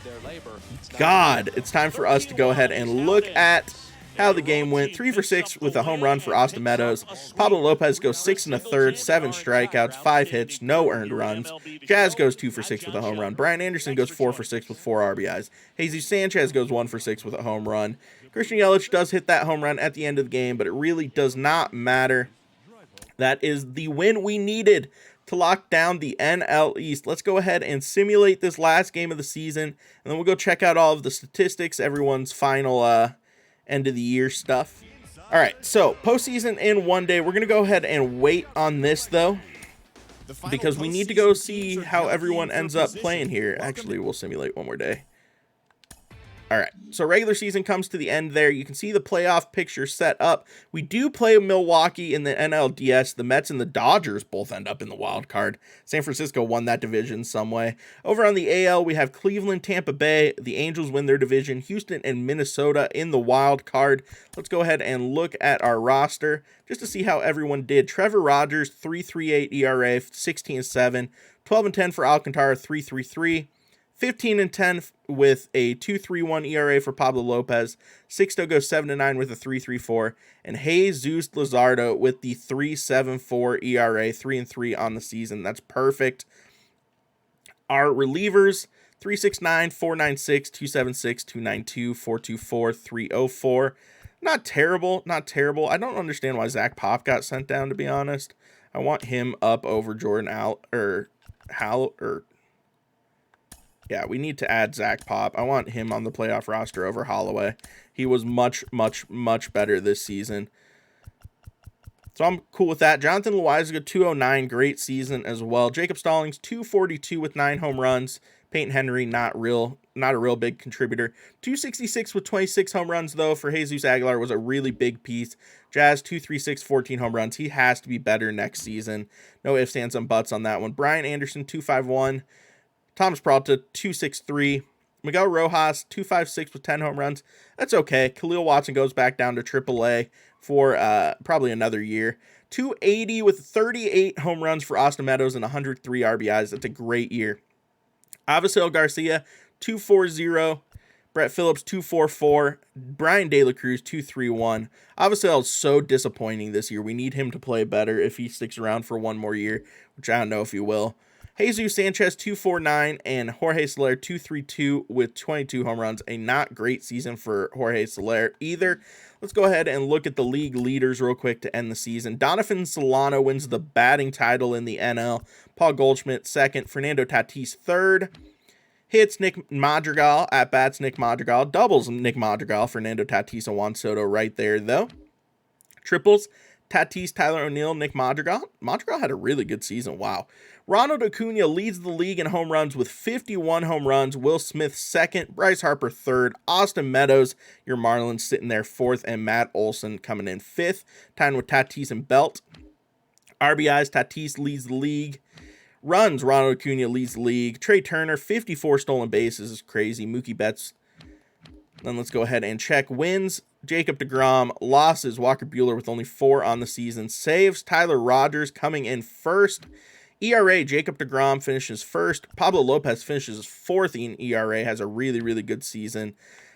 God. It's time for us to go ahead and look at how the game went. 3 for 6 with a home run for Austin Meadows. Pablo Lopez goes 6 1/3, 7 strikeouts, 5 hits, no earned runs. Jazz goes 2 for 6 with a home run. Brian Anderson goes 4 for 6 with 4 RBIs. Jesus Sanchez goes 1 for 6 with a home run. Christian Yelich does hit that home run at the end of the game, but it really does not matter. That is the win we needed to lock down the NL East. Let's go ahead and simulate this last game of the season, and then we'll go check out all of the statistics, everyone's final end of the year stuff. All right, so postseason in 1 day. We're going to go ahead and wait on this, though, because we need to go see how everyone ends up playing here. Actually, we'll simulate 1 more day. All right, so regular season comes to the end there. You can see the playoff picture set up. We do play Milwaukee in the NLDS. The Mets and the Dodgers both end up in the wild card. San Francisco won that division some way. Over on the AL, we have Cleveland, Tampa Bay. The Angels win their division. Houston and Minnesota in the wild card. Let's go ahead and look at our roster just to see how everyone did. Trevor Rogers, 3.38 ERA, 16-7. 12-10 for Alcantara, 3.33. 15-10 with a 2.31 ERA for Pablo Lopez. Sixto goes 7-9 with a 3.34, and Jesus Luzardo with the 3.74 ERA, 3-3 on the season. That's perfect. Our relievers: 3.69, 4.96, 2.76, 2.92, 4.24, 3.04. Not terrible, not terrible. I don't understand why Zach Pop got sent down, to be honest. I want him up over Yeah, we need to add Zach Pop. I want him on the playoff roster over Holloway. He was much, much, much better this season. So I'm cool with that. Jonathan Loaizaga, 209, great season as well. Jacob Stallings, 242 with 9 home runs. Peyton Henry, not a real big contributor. 266 with 26 home runs, though, for Jesus Aguilar was a really big piece. Jazz, 236, 14 home runs. He has to be better next season. No ifs, ands, and buts on that one. Brian Anderson, 251. Thomas Peralta, 263. Miguel Rojas, 256 with 10 home runs. That's okay. Khalil Watson goes back down to AAA for probably another year. 280 with 38 home runs for Austin Meadows and 103 RBIs. That's a great year. Avisail Garcia, 240. Brett Phillips, 244. Brian De La Cruz, 231. Avisail is so disappointing this year. We need him to play better if he sticks around for 1 more year, which I don't know if he will. Jesus Sanchez, 249, and Jorge Soler, 232 with 22 home runs. A not great season for Jorge Soler either. Let's go ahead and look at the league leaders real quick to end the season. Donovan Solano wins the batting title in the NL. Paul Goldschmidt, second. Fernando Tatis, third. Hits Nick Madrigal. At bats Nick Madrigal. Doubles Nick Madrigal. Fernando Tatis and Juan Soto right there, though. Triples: Tatis, Tyler O'Neill, Nick Madrigal. Madrigal had a really good season. Wow. Ronald Acuna leads the league in home runs with 51 home runs. Will Smith, second. Bryce Harper, third. Austin Meadows, your Marlins, sitting there fourth. And Matt Olson coming in fifth. Tying with Tatis and Belt. RBIs, Tatis leads the league. Runs, Ronald Acuna leads the league. Trey Turner, 54 stolen bases. Is crazy. Mookie Betts. Then let's go ahead and check wins. Jacob deGrom. Losses, Walker Buehler with only 4 on the season. Saves, Tyler Rogers coming in first. ERA, Jacob deGrom finishes first. Pablo Lopez finishes fourth in ERA. Has a really, really good season.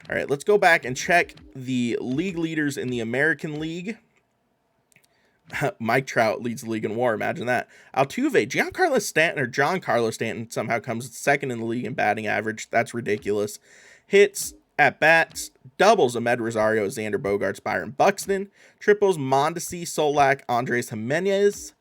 All right, let's go back and check the league leaders in the American League. Mike Trout leads the league in WAR. Imagine that. Altuve, Giancarlo Stanton somehow comes second in the league in batting average. That's ridiculous. Hits, at bats, doubles: Ahmed Rosario, Xander Bogaerts, Byron Buxton. Triples: Mondesi, Solak, Andres Jimenez.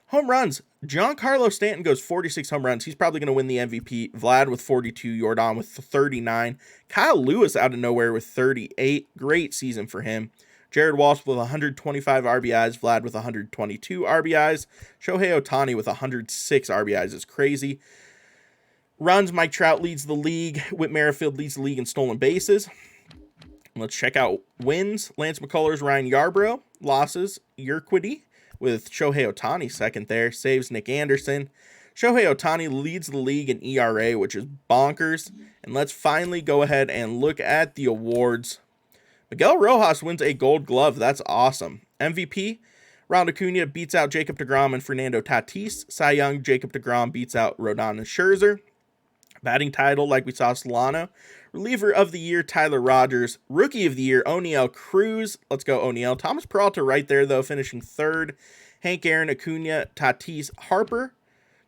Home runs: Giancarlo Stanton goes 46 home runs. He's probably going to win the MVP. Vlad with 42, Yordan with 39. Kyle Lewis out of nowhere with 38. Great season for him. Jared Walsh with 125 RBIs. Vlad with 122 RBIs. Shohei Ohtani with 106 RBIs is crazy. Runs: Mike Trout leads the league. Whit Merrifield leads the league in stolen bases. Let's check out wins. Lance McCullers, Ryan Yarbrough. Losses: Urquidy with Shohei Ohtani second there. Saves: Nick Anderson. Shohei Ohtani leads the league in ERA, which is bonkers. And let's finally go ahead and look at the awards. Miguel Rojas wins a Gold Glove. That's awesome. MVP: Ronald Acuna beats out Jacob deGrom and Fernando Tatis. Cy Young: Jacob deGrom beats out Rodon and Scherzer. Batting title, like we saw, Solano. Reliever of the year, Tyler Rogers. Rookie of the year, O'Neal Cruz. Let's go, O'Neal. Thomas Peralta right there, though, finishing third. Hank Aaron, Acuna, Tatis Harper.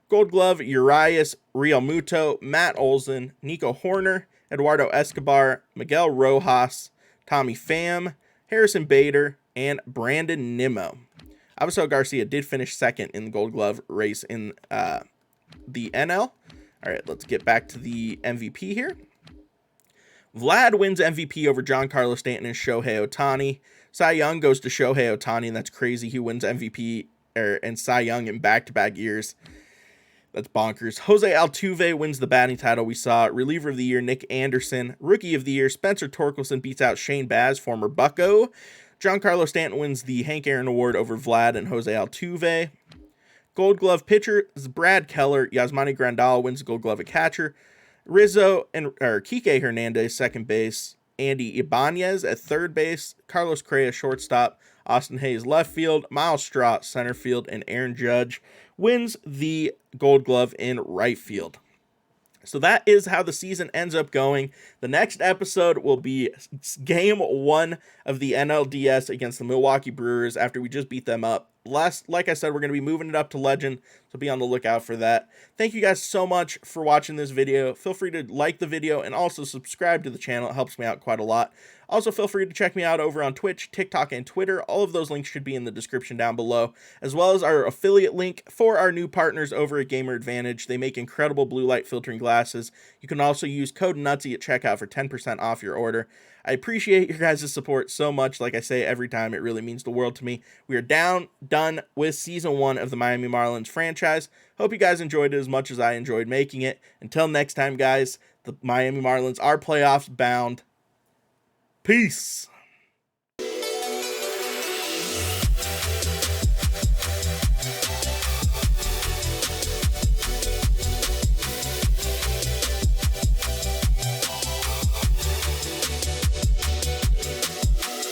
Gold Glove, Urias Realmuto, Matt Olson, Nico Horner, Eduardo Escobar, Miguel Rojas, Tommy Pham, Harrison Bader, and Brandon Nimmo. Avisail Garcia did finish second in the Gold Glove race in the NL. All right, let's get back to the MVP here. Vlad wins MVP over Giancarlo Stanton and Shohei Ohtani. Cy Young goes to Shohei Ohtani, and that's crazy. He wins MVP and Cy Young in back-to-back years. That's bonkers. Jose Altuve wins the batting title. We saw reliever of the year, Nick Anderson. Rookie of the year, Spencer Torkelson beats out Shane Baz, former Bucco. Giancarlo Stanton wins the Hank Aaron Award over Vlad and Jose Altuve. Gold Glove pitcher is Brad Keller. Yasmani Grandal wins the Gold Glove at catcher. Rizzo and Kike Hernandez, second base. Andy Ibanez at third base. Carlos Correa, shortstop. Austin Hayes, left field. Miles Straw, center field. And Aaron Judge wins the Gold Glove in right field. So that is how the season ends up going. The next episode will be game 1 of the NLDS against the Milwaukee Brewers after we just beat them up. Like I said, we're going to be moving it up to Legend, so be on the lookout for that. Thank you guys so much for watching this video. Feel free to like the video and also subscribe to the channel. It helps me out quite a lot. Also, feel free to check me out over on Twitch, TikTok, and Twitter. All of those links should be in the description down below, as well as our affiliate link for our new partners over at Gamer Advantage. They make incredible blue light filtering glasses. You can also use code Nutsy at checkout for 10% off your order. I appreciate your guys' support so much. Like I say every time, it really means the world to me. We are done with Season 1 of the Miami Marlins franchise. Hope you guys enjoyed it as much as I enjoyed making it. Until next time, guys, the Miami Marlins are playoffs bound. Peace.